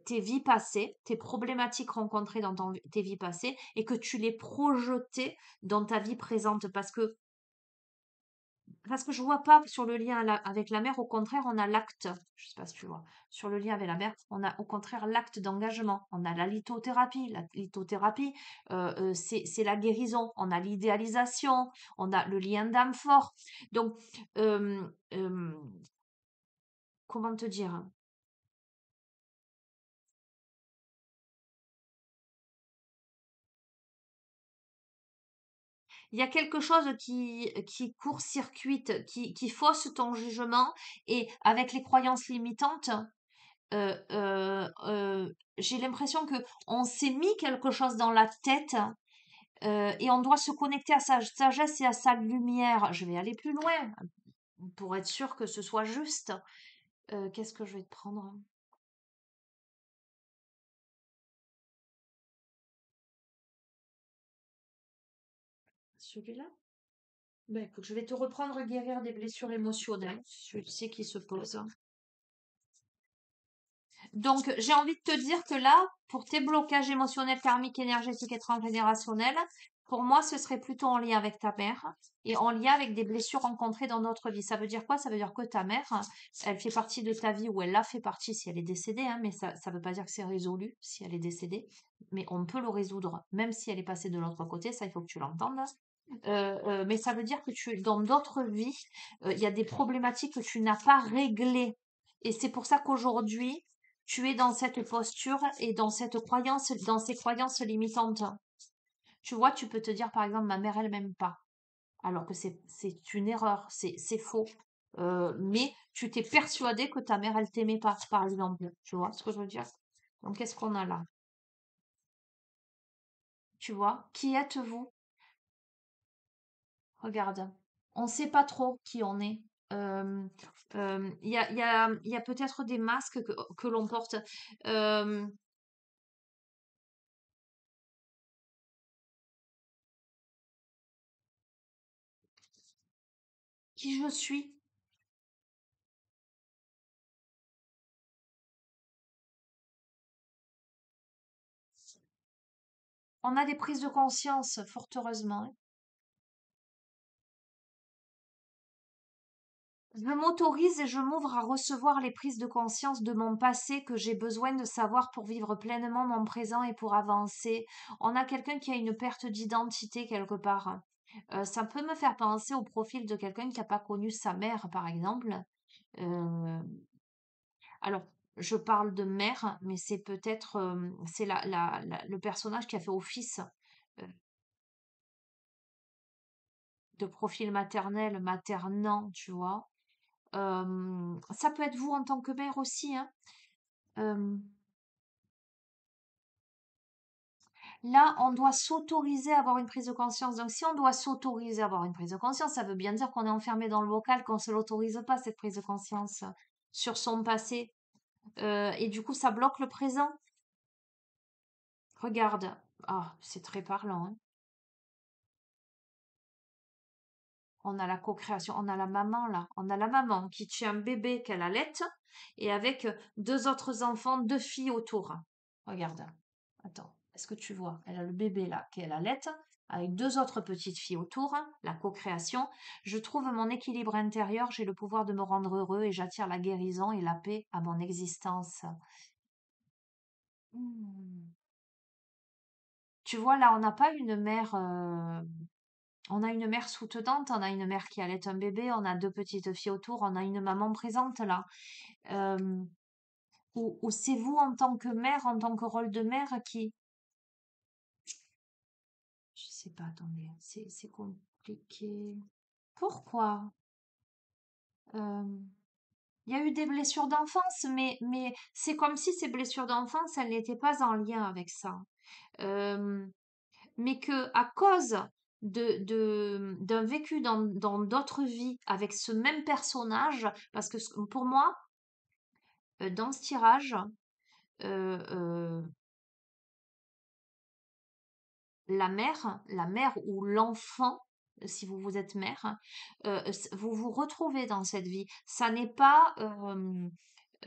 tes vies passées, tes problématiques rencontrées dans tes vies passées et que tu les projetais dans ta vie présente parce que je vois pas sur le lien avec la mère, au contraire, on a l'acte, je sais pas si tu vois, sur le lien avec la mère, on a au contraire l'acte d'engagement, on a la lithothérapie, c'est la guérison, on a l'idéalisation, on a le lien d'âme fort. Donc, euh, euh, comment te dire? Il y a quelque chose qui court-circuite, qui fausse ton jugement et avec les croyances limitantes, euh, euh, euh, j'ai l'impression que on s'est mis quelque chose dans la tête et on doit se connecter à sa sagesse et à sa lumière. Je vais aller plus loin pour être sûr que ce soit juste. Qu'est-ce que je vais te prendre? Celui-là? Ben écoute, je vais te reprendre guérir des blessures émotionnelles, celui-ci qui se pose. Donc, j'ai envie de te dire que là, pour tes blocages émotionnels, karmiques, énergétiques et transgénérationnels, pour moi, ce serait plutôt en lien avec ta mère et en lien avec des blessures rencontrées dans notre vie. Ça veut dire quoi? Ça veut dire que ta mère, elle fait partie de ta vie ou elle a fait partie si elle est décédée, hein, mais ça ne veut pas dire que c'est résolu si elle est décédée. Mais on peut le résoudre, même si elle est passée de l'autre côté, ça, il faut que tu l'entendes. Mais ça veut dire que dans d'autres vies, il y a des problématiques que tu n'as pas réglées. Et c'est pour ça qu'aujourd'hui, tu es dans cette posture et dans cette croyance, dans ces croyances limitantes. Tu vois, tu peux te dire, par exemple, ma mère, elle m'aime pas. Alors que c'est une erreur, c'est faux. Mais tu t'es persuadé que ta mère, elle t'aimait pas, par exemple. Tu vois ce que je veux dire? Donc, qu'est-ce qu'on a là? Tu vois? Qui êtes-vous? Regarde. On ne sait pas trop qui on est. Il y a peut-être des masques que l'on porte. Euh, qui je suis? On a des prises de conscience, fort heureusement, hein. Je m'autorise et je m'ouvre à recevoir les prises de conscience de mon passé que j'ai besoin de savoir pour vivre pleinement mon présent et pour avancer. On a quelqu'un qui a une perte d'identité quelque part. Ça peut me faire penser au profil de quelqu'un qui n'a pas connu sa mère, par exemple. Euh, alors, je parle de mère, mais c'est peut-être c'est le personnage qui a fait office euh, de profil maternel, maternant, tu vois. Ça peut être vous en tant que mère aussi, hein. Euh, Là, on doit s'autoriser à avoir une prise de conscience. Donc, si on doit s'autoriser à avoir une prise de conscience, ça veut bien dire qu'on est enfermé dans le bocal, qu'on ne se l'autorise pas, cette prise de conscience sur son passé. Et du coup, ça bloque le présent. Regarde. Ah, c'est très parlant, hein. On a la co-création, on a la maman là, on a la maman qui tient un bébé qu'elle allait et avec deux autres enfants, deux filles autour. Regarde, attends, est-ce que tu vois? Elle a le bébé là qu'elle allait avec deux autres petites filles autour, la co-création. Je trouve mon équilibre intérieur, j'ai le pouvoir de me rendre heureux et j'attire la guérison et la paix à mon existence. Hmm. Tu vois, là, on n'a pas une mère. On a une mère soutenante, on a une mère qui allait un bébé, on a deux petites filles autour, on a une maman présente là. Euh, ou c'est vous en tant que mère, en tant que rôle de mère qui... Je sais pas, attendez, c'est compliqué. Pourquoi? Euh, Il y a eu des blessures d'enfance, mais c'est comme si ces blessures d'enfance, elles n'étaient pas en lien avec ça. Euh, mais que à cause d'un vécu dans d'autres vies avec ce même personnage, parce que pour moi, dans ce tirage, euh, la mère ou l'enfant, si vous êtes mère, hein, vous vous retrouvez dans cette vie. Ça n'est pas,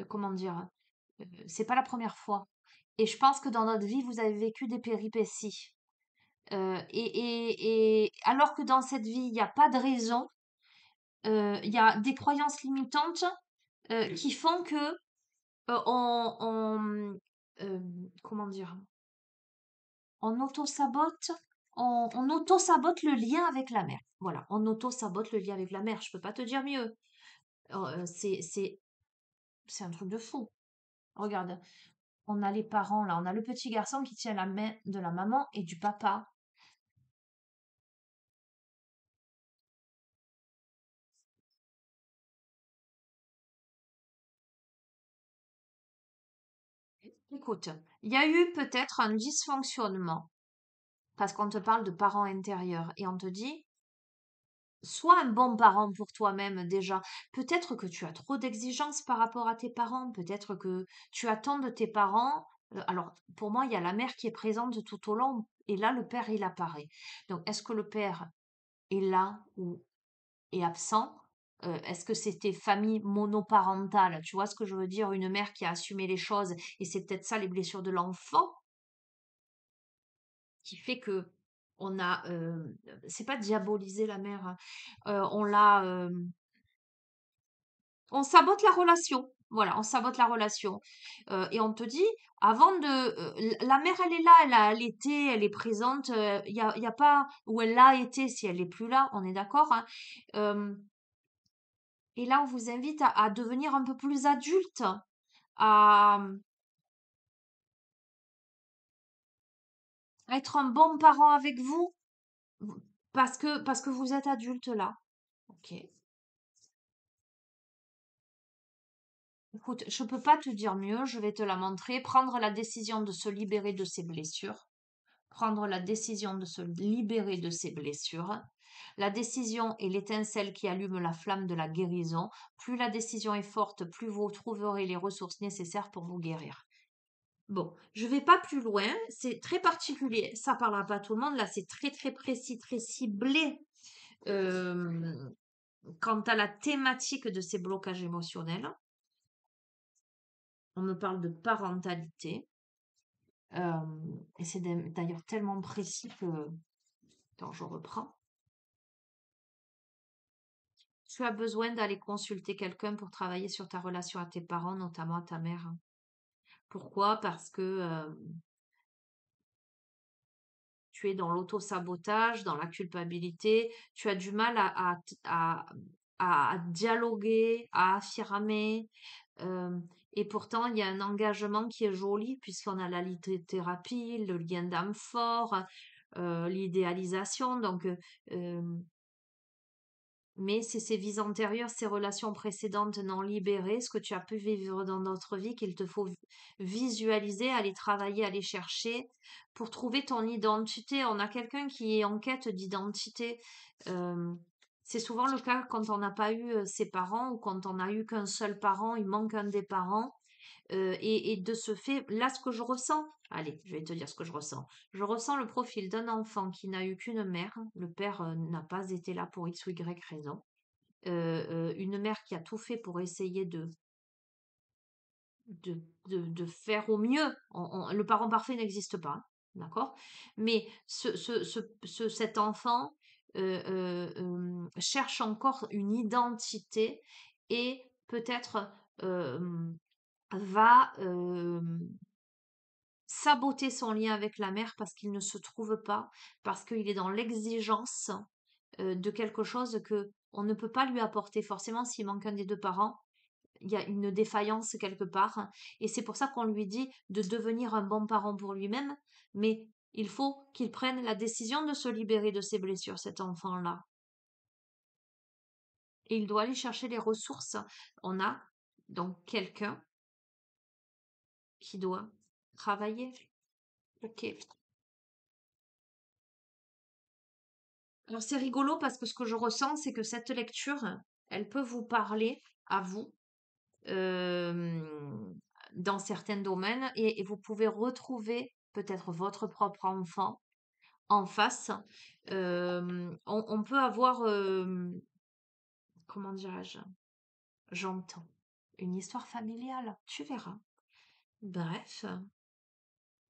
comment dire, c'est pas la première fois. Et je pense que dans notre vie, vous avez vécu des péripéties. Et alors que dans cette vie, il n'y a pas de raison, il y a des croyances limitantes qui font que on comment dire, on auto-sabote, on auto-sabote le lien avec la mère. Voilà, on auto-sabote le lien avec la mère. Je peux pas te dire mieux. C'est un truc de fou. Regarde, on a les parents là, on a le petit garçon qui tient la main de la maman et du papa. Écoute, il y a eu peut-être un dysfonctionnement parce qu'on te parle de parents intérieurs et on te dit, sois un bon parent pour toi-même déjà. Peut-être que tu as trop d'exigences par rapport à tes parents, peut-être que tu attends de tes parents. Alors, pour moi, il y a la mère qui est présente tout au long et là, le père, il apparaît. Donc, est-ce que le père est là ou est absent? Est-ce que c'était famille monoparentale? Tu vois ce que je veux dire? Une mère qui a assumé les choses et c'est peut-être ça les blessures de l'enfant qui fait que on a, c'est pas diaboliser la mère, hein, on l'a, on sabote la relation. Voilà, on sabote la relation. Et on te dit, avant de, la mère, elle est là, elle a allaité, elle est présente, il y a pas, ou elle l'a été si elle est plus là, on est d'accord, hein. Euh, et là, on vous invite à devenir un peu plus adulte, à, à être un bon parent avec vous, parce que vous êtes adulte là. Ok. Écoute, je peux pas te dire mieux, je vais te la montrer. Prendre la décision de se libérer de ses blessures. Prendre la décision de se libérer de ses blessures. La décision est l'étincelle qui allume la flamme de la guérison. Plus la décision est forte, plus vous trouverez les ressources nécessaires pour vous guérir. Bon, je vais pas plus loin, c'est très particulier, ça parlera pas à tout le monde, là c'est très très précis, très ciblé euh, quant à la thématique de ces blocages émotionnels. On me parle de parentalité, et c'est d'ailleurs tellement précis que... Attends, je reprends. Tu as besoin d'aller consulter quelqu'un pour travailler sur ta relation à tes parents, notamment à ta mère. Pourquoi? Parce que tu es dans l'auto-sabotage, dans la culpabilité, tu as du mal à dialoguer, à affirmer. euh, et pourtant, il y a un engagement qui est joli, puisqu'on a la lithothérapie, le lien d'âme fort, l'idéalisation. Donc, mais c'est ces vies antérieures, ces relations précédentes non libérées, ce que tu as pu vivre dans d'autres vies, qu'il te faut visualiser, aller travailler, aller chercher pour trouver ton identité. On a quelqu'un qui est en quête d'identité. Euh, c'est souvent le cas quand on n'a pas eu ses parents ou quand on n'a eu qu'un seul parent, il manque un des parents. Et de ce fait, là, ce que je ressens, allez, je vais te dire ce que je ressens. Je ressens le profil d'un enfant qui n'a eu qu'une mère. Le père n'a pas été là pour X ou Y raison. Une mère qui a tout fait pour essayer de faire au mieux. Le parent parfait n'existe pas, hein, d'accord? Mais cet enfant cherche encore une identité et peut-être euh, va saboter son lien avec la mère parce qu'il ne se trouve pas, parce qu'il est dans l'exigence de quelque chose que on ne peut pas lui apporter forcément s'il manque un des deux parents. Il y a une défaillance quelque part. Et c'est pour ça qu'on lui dit de devenir un bon parent pour lui-même. Mais il faut qu'il prenne la décision de se libérer de ses blessures, cet enfant-là. Et il doit aller chercher les ressources. On a donc quelqu'un qui doit travailler. Ok. Alors c'est rigolo parce que ce que je ressens, c'est que cette lecture, elle peut vous parler à vous euh, dans certains domaines et vous pouvez retrouver peut-être votre propre enfant en face. On peut avoir, comment dirais-je, j'entends, une histoire familiale, tu verras. Bref.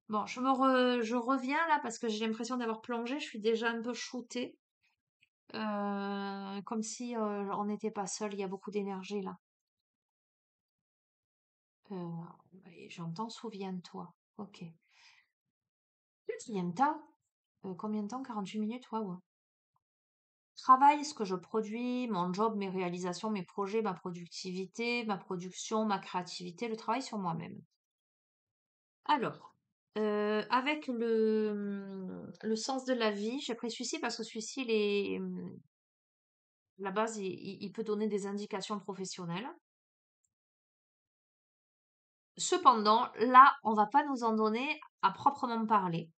Bon, je reviens là parce que j'ai l'impression d'avoir plongé, je suis déjà un peu shootée. Comme si on n'était pas seul, il y a beaucoup d'énergie là. Euh, et j'entends souviens-toi. Ok. Souviens-toi. Combien de temps? 48 minutes? Waouh. Travail, ce que je produis, mon job, mes réalisations, mes projets, ma productivité, ma production, ma créativité, le travail sur moi-même. Alors, avec le sens de la vie, j'ai pris celui-ci parce que celui-ci, la base, il peut donner des indications professionnelles. Cependant, là, on va pas nous en donner à proprement parler.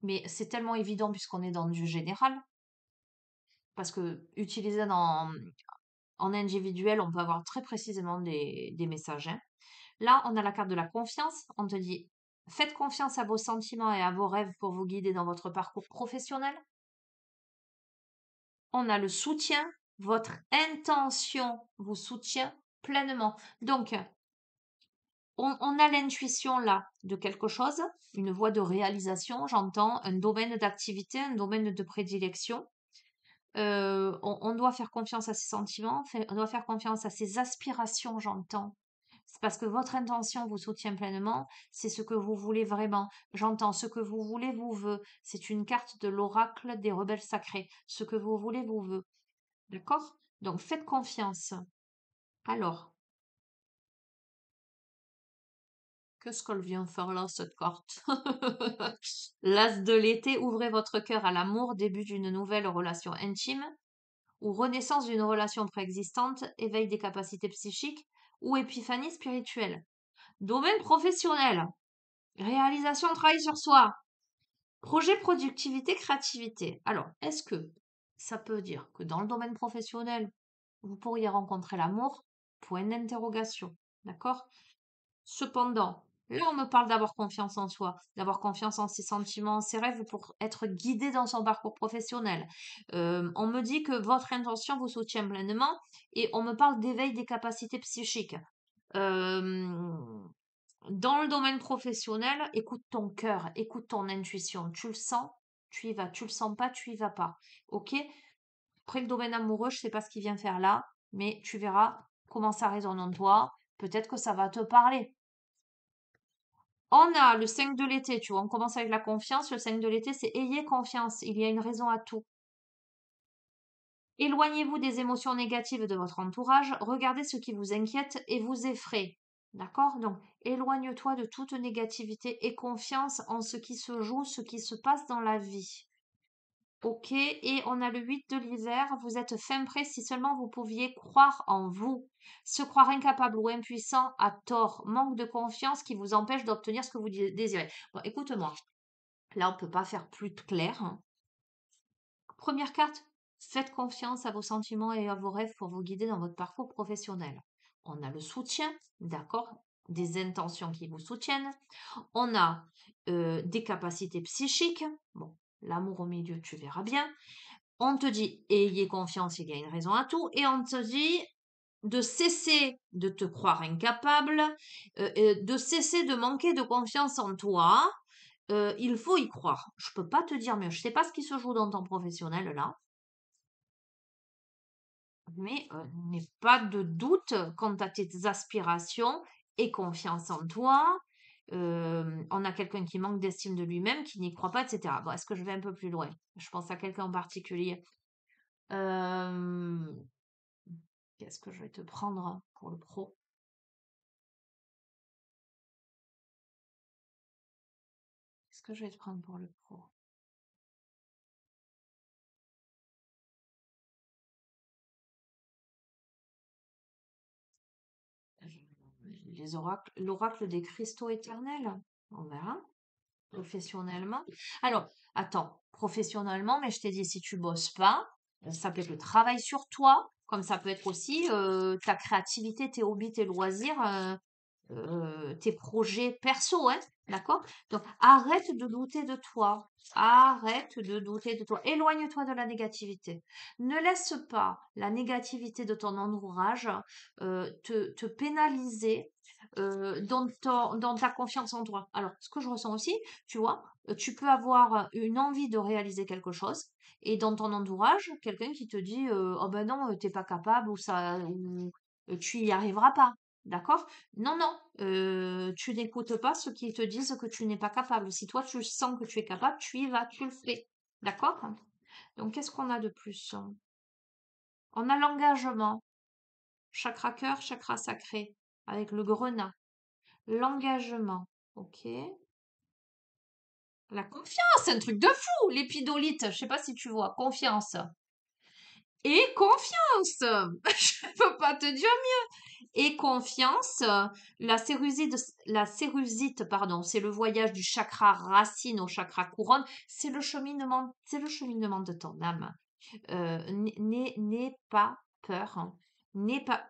Mais c'est tellement évident puisqu'on est dans du général. Parce que utilisé en individuel, on peut avoir très précisément des messages, hein. Là, on a la carte de la confiance. On te dit, faites confiance à vos sentiments et à vos rêves pour vous guider dans votre parcours professionnel. On a le soutien. Votre intention vous soutient pleinement. Donc, on a l'intuition là de quelque chose, une voie de réalisation, j'entends, un domaine d'activité, un domaine de prédilection. On doit faire confiance à ses sentiments, on doit faire confiance à ses aspirations, j'entends. C'est parce que votre intention vous soutient pleinement, c'est ce que vous voulez vraiment. J'entends ce que vous voulez vous veut. C'est une carte de l'oracle des rebelles sacrés. Ce que vous voulez vous veut. D'accord? Donc faites confiance. Alors, qu'est-ce qu'elle vient faire là, cette carte? L'as de l'été, ouvrez votre cœur à l'amour, début d'une nouvelle relation intime, ou renaissance d'une relation préexistante, éveil des capacités psychiques, ou épiphanie spirituelle. Domaine professionnel, réalisation, travail sur soi, projet, productivité, créativité. Alors, est-ce que ça peut dire que dans le domaine professionnel, vous pourriez rencontrer l'amour? Point d'interrogation. D'accord? Cependant, là, on me parle d'avoir confiance en soi, d'avoir confiance en ses sentiments, en ses rêves pour être guidé dans son parcours professionnel. On me dit que votre intention vous soutient pleinement et on me parle d'éveil des capacités psychiques. Euh, Dans le domaine professionnel, écoute ton cœur, écoute ton intuition. Tu le sens, tu y vas. Tu le sens pas, tu y vas pas. Ok? Après le domaine amoureux, je sais pas ce qu'il vient faire là, mais tu verras comment ça résonne en toi. Peut-être que ça va te parler. On a le 5 de l'été, tu vois, on commence avec la confiance. Le 5 de l'été, c'est ayez confiance. Il y a une raison à tout. Éloignez-vous des émotions négatives de votre entourage. Regardez ce qui vous inquiète et vous effraie. D'accord? Donc, éloigne-toi de toute négativité et confiance en ce qui se joue, ce qui se passe dans la vie. Ok? Et on a le 8 de l'hiver. Vous êtes fin prêt si seulement vous pouviez croire en vous. Se croire incapable ou impuissant à tort. Manque de confiance qui vous empêche d'obtenir ce que vous désirez. Bon, écoute-moi. Là, on ne peut pas faire plus clair, hein. Première carte, faites confiance à vos sentiments et à vos rêves pour vous guider dans votre parcours professionnel. On a le soutien, d'accord, des intentions qui vous soutiennent. On a des capacités psychiques. Bon, l'amour au milieu, tu verras bien. On te dit, ayez confiance, il y a une raison à tout. Et on te dit de cesser de te croire incapable, de cesser de manquer de confiance en toi. Il faut y croire. Je peux pas te dire mieux. Je sais pas ce qui se joue dans ton professionnel là, mais n'aie pas de doute quant à tes aspirations et confiance en toi. On a quelqu'un qui manque d'estime de lui-même, qui n'y croit pas, etc. Bon, est-ce que je vais un peu plus loin? Je pense à quelqu'un en particulier. Euh, Qu'est-ce que je vais te prendre pour le pro? Qu'est-ce que je vais te prendre pour le pro? Les oracles, l'oracle des cristaux éternels. On verra. Professionnellement. Alors, attends, professionnellement, mais je t'ai dit, si tu bosses pas, ça peut être le travail sur toi, comme ça peut être aussi ta créativité, tes hobbies, tes loisirs, tes projets perso, hein, d'accord? Donc, arrête de douter de toi. Arrête de douter de toi. Éloigne-toi de la négativité. Ne laisse pas la négativité de ton entourage te pénaliser dans ta confiance en toi. Alors, ce que je ressens aussi, tu vois, tu peux avoir une envie de réaliser quelque chose et dans ton entourage, quelqu'un qui te dit oh ben non, t'es pas capable ou ça ou tu y arriveras pas. D'accord? Non, non, tu n'écoutes pas ceux qui te disent que tu n'es pas capable. Si toi tu sens que tu es capable, tu y vas, tu le fais. D'accord? Donc, qu'est-ce qu'on a de plus? On a l'engagement, chakra cœur, chakra sacré, avec le grenat. L'engagement, ok. La confiance, c'est un truc de fou, l'épidolite, je sais pas si tu vois, confiance. Et confiance, je peux pas te dire et confiance. La cérusite, pardon, c'est le voyage du chakra racine au chakra couronne. C'est le cheminement de ton âme. N'aie pas peur, hein.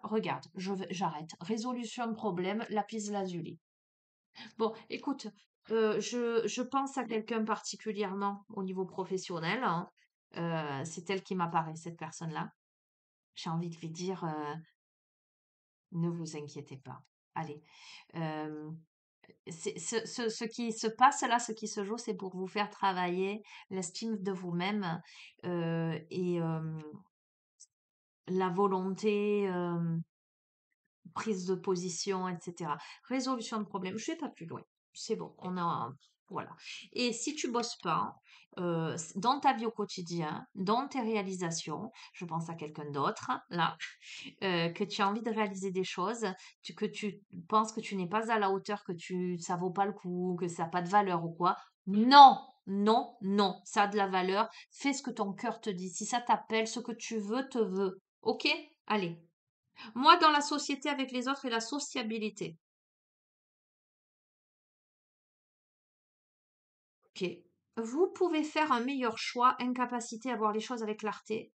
Regarde, j'arrête. Résolution de problème, lapis lazuli. Bon, écoute, je pense à quelqu'un particulièrement au niveau professionnel, hein. C'est elle qui m'apparaît, cette personne-là. J'ai envie de lui dire, ne vous inquiétez pas. Allez, euh, ce qui se passe là, ce qui se joue, c'est pour vous faire travailler l'estime de vous-même et la volonté, prise de position, etc. Résolution de problème. Je vais pas plus loin. C'est bon, on a. Voilà. Et si tu bosses pas, dans ta vie au quotidien, dans tes réalisations, je pense à quelqu'un d'autre, là, que tu as envie de réaliser des choses, que tu penses que tu n'es pas à la hauteur, ça vaut pas le coup, que ça n'a pas de valeur ou quoi. Non, non, non, ça a de la valeur. Fais ce que ton cœur te dit. Si ça t'appelle, ce que tu veux, te veut. Ok? Allez. Moi, dans la société avec les autres et la sociabilité. Ok. Vous pouvez faire un meilleur choix, incapacité à voir les choses avec clarté,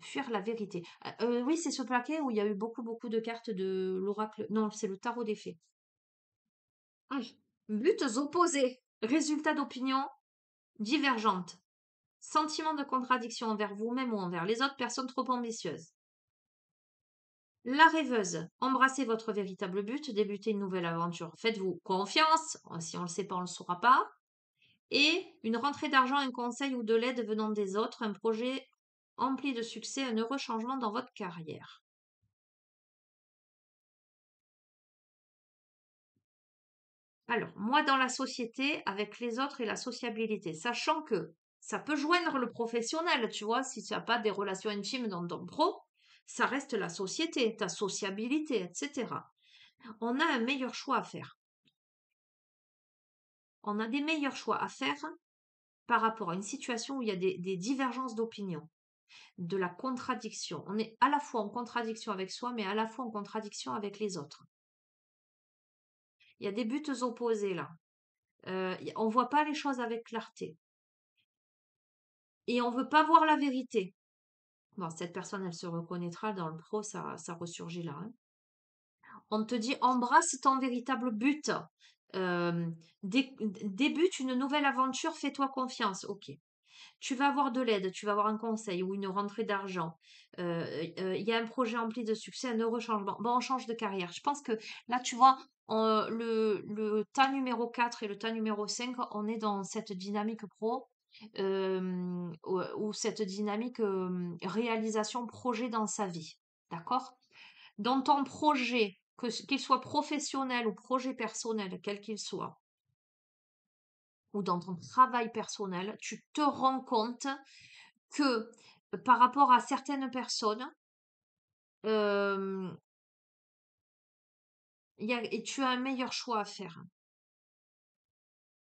fuir la vérité. Oui, c'est ce plaquet où il y a eu beaucoup, beaucoup de cartes de l'oracle. Non, c'est le tarot des fées. Ah, buts opposés, résultats d'opinion divergentes, sentiment de contradiction envers vous-même ou envers les autres personnes trop ambitieuses. La rêveuse, embrassez votre véritable but, débutez une nouvelle aventure. Faites-vous confiance. Si on ne le sait pas, on ne le saura pas. Et une rentrée d'argent, un conseil ou de l'aide venant des autres, un projet empli de succès, un heureux changement dans votre carrière. Alors, moi, dans la société, avec les autres et la sociabilité, sachant que ça peut joindre le professionnel, tu vois, si tu n'as pas des relations intimes dans ton pro, ça reste la société, ta sociabilité, etc. On a un meilleur choix à faire. On a des meilleurs choix à faire par rapport à une situation où il y a des divergences d'opinion, de la contradiction. On est à la fois en contradiction avec soi, mais à la fois en contradiction avec les autres. Il y a des buts opposés là. On ne voit pas les choses avec clarté. Et on ne veut pas voir la vérité. Bon, cette personne, elle se reconnaîtra dans le pro, ça ressurgit là. Hein. On te dit embrasse ton véritable but. Euh, débute une nouvelle aventure, fais-toi confiance. Ok. Tu vas avoir de l'aide, tu vas avoir un conseil ou une rentrée d'argent. Il y a un projet empli de succès, un heureux changement. Bon, on change de carrière. Je pense que là, tu vois, le tas numéro 4 et le tas numéro 5, on est dans cette dynamique pro ou cette dynamique réalisation projet dans sa vie. D'accord? Dans ton projet, qu'il soit professionnel ou projet personnel, quel qu'il soit, ou dans ton travail personnel, tu te rends compte que par rapport à certaines personnes, euh, et tu as un meilleur choix à faire.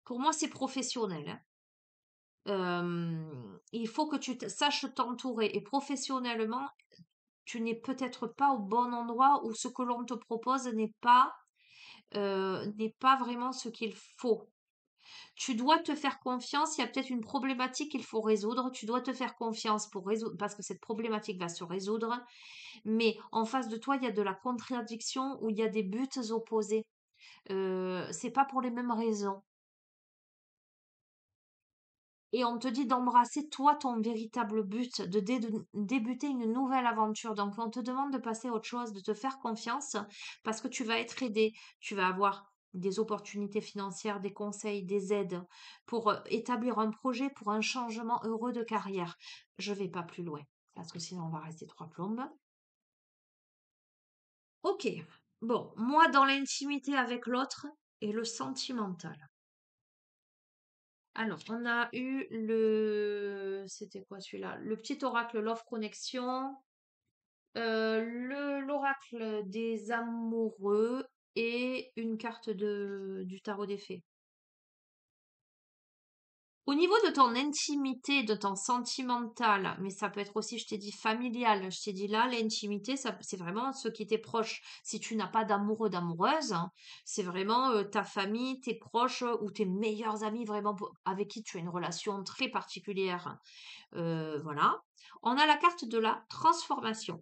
Pour moi, c'est professionnel. Hein. Il faut que saches t'entourer et professionnellement, tu n'es peut-être pas au bon endroit ou ce que l'on te propose n'est pas vraiment ce qu'il faut. Tu dois te faire confiance, il y a peut-être une problématique qu'il faut résoudre, tu dois te faire confiance pour résoudre, parce que cette problématique va se résoudre, mais en face de toi, il y a de la contradiction ou il y a des buts opposés. C'est pas pour les mêmes raisons. Et on te dit d'embrasser toi ton véritable but, de débuter une nouvelle aventure. Donc on te demande de passer à autre chose, de te faire confiance parce que tu vas être aidé, tu vas avoir des opportunités financières, des conseils, des aides pour établir un projet, pour un changement heureux de carrière. Je vais pas plus loin parce que sinon on va rester trois plombes. Ok, bon, moi dans l'intimité avec l'autre et le sentimental. Alors, on a eu c'était quoi celui-là? Le petit oracle Love Connection, l'oracle des amoureux et une carte du tarot des fées. Au niveau de ton intimité, de ton sentimental, mais ça peut être aussi, je t'ai dit, familial. Je t'ai dit là, l'intimité, c'est vraiment ceux qui t'est proche. Si tu n'as pas d'amoureux, d'amoureuse, hein, c'est vraiment ta famille, tes proches ou tes meilleurs amis, vraiment avec qui tu as une relation très particulière. Voilà. On a la carte de la transformation.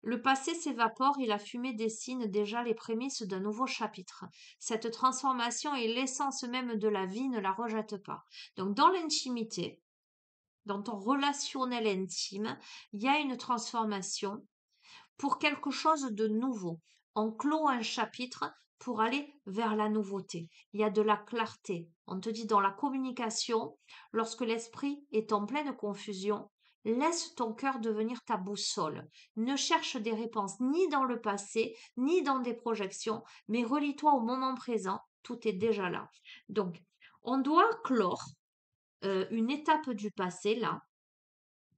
Le passé s'évapore et la fumée dessine déjà les prémices d'un nouveau chapitre. Cette transformation est l'essence même de la vie, ne la rejette pas. Donc dans l'intimité, dans ton relationnel intime, il y a une transformation pour quelque chose de nouveau. On clôt un chapitre pour aller vers la nouveauté. Il y a de la clarté. On te dit dans la communication, lorsque l'esprit est en pleine confusion, laisse ton cœur devenir ta boussole. Ne cherche des réponses ni dans le passé, ni dans des projections, mais relie-toi au moment présent. Tout est déjà là. Donc, on doit clore une étape du passé là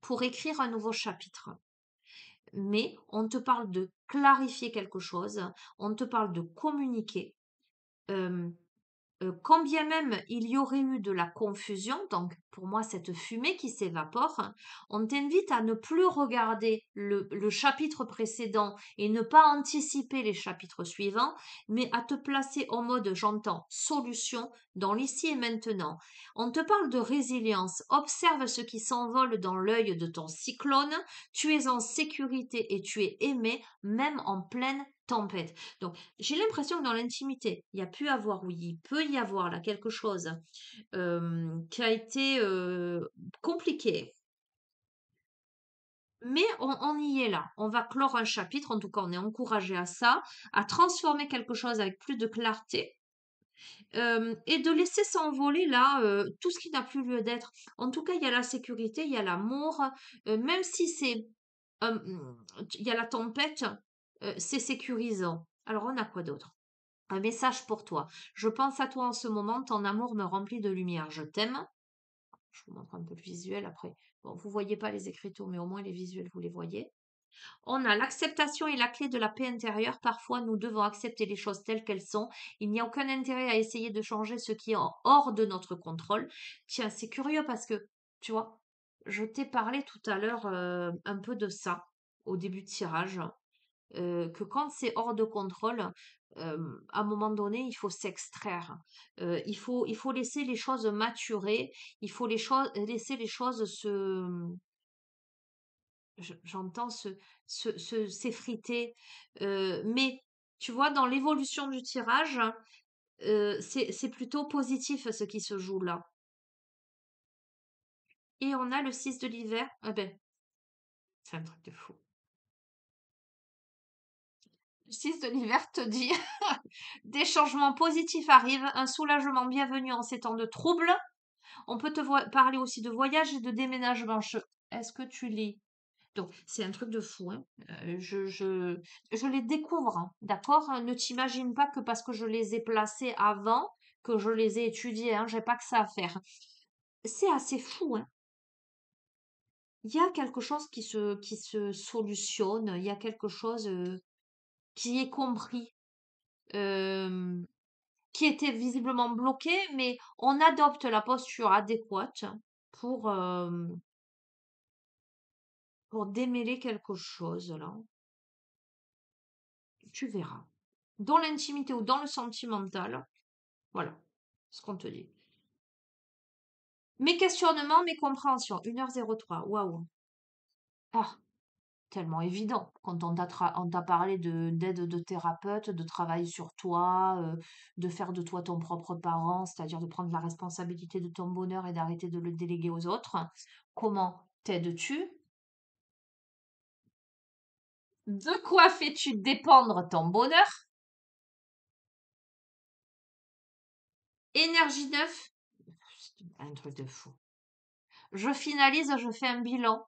pour écrire un nouveau chapitre. Mais on te parle de clarifier quelque chose, on te parle de communiquer. Euh, quand bien même il y aurait eu de la confusion, donc pour moi cette fumée qui s'évapore, on t'invite à ne plus regarder le chapitre précédent et ne pas anticiper les chapitres suivants, mais à te placer en mode j'entends solution dans l'ici et maintenant. On te parle de résilience, observe ce qui s'envole dans l'œil de ton cyclone, tu es en sécurité et tu es aimé même en pleine tempête. Donc, j'ai l'impression que dans l'intimité, il y a pu avoir, oui, il peut y avoir là quelque chose qui a été compliqué, mais on y est là. On va clore un chapitre, en tout cas, on est encouragé à ça, à transformer quelque chose avec plus de clarté. Et de laisser s'envoler là tout ce qui n'a plus lieu d'être. En tout cas, il y a la sécurité, il y a l'amour, même si il y a la tempête, c'est sécurisant. Alors, on a quoi d'autre? Un message pour toi. Je pense à toi en ce moment, ton amour me remplit de lumière. Je t'aime. Je vous montre un peu le visuel après. Bon, vous voyez pas les écritures, mais au moins les visuels, vous les voyez. On a l'acceptation et la clé de la paix intérieure. Parfois, nous devons accepter les choses telles qu'elles sont. Il n'y a aucun intérêt à essayer de changer ce qui est hors de notre contrôle. Tiens, c'est curieux parce que, tu vois, je t'ai parlé tout à l'heure un peu de ça au début de tirage que quand c'est hors de contrôle, à un moment donné, il faut s'extraire. Il faut laisser les choses maturer, il faut laisser les choses j'entends s'effriter. Mais tu vois, dans l'évolution du tirage, c'est plutôt positif ce qui se joue là. Et on a le 6 de l'hiver. Ah ben, c'est un truc de fou. Le 6 de l'hiver te dit des changements positifs arrivent, un soulagement bienvenu en ces temps de trouble. On peut te parler aussi de voyage et de déménagement. Est-ce que tu lis? Donc, c'est un truc de fou, hein. Je les découvre, hein, d'accord? Ne t'imagine pas que parce que je les ai placés avant, que je les ai étudiés, hein, j'ai pas que ça à faire. C'est assez fou, hein. Il y a quelque chose qui se solutionne, il y a quelque chose qui est compris, euh, qui était visiblement bloqué, mais on adopte la posture adéquate pour, euh, pour démêler quelque chose, là. Tu verras. Dans l'intimité ou dans le sentimental, voilà ce qu'on te dit. Mes questionnements, mes compréhensions. 1h03. Waouh. Ah, tellement évident. Quand on t'a parlé d'aide de thérapeute, de travail sur toi, de faire de toi ton propre parent, c'est-à-dire de prendre la responsabilité de ton bonheur et d'arrêter de le déléguer aux autres. Comment t'aides-tu? De quoi fais-tu dépendre ton bonheur? Énergie 9. C'est un truc de fou. Je finalise, je fais un bilan.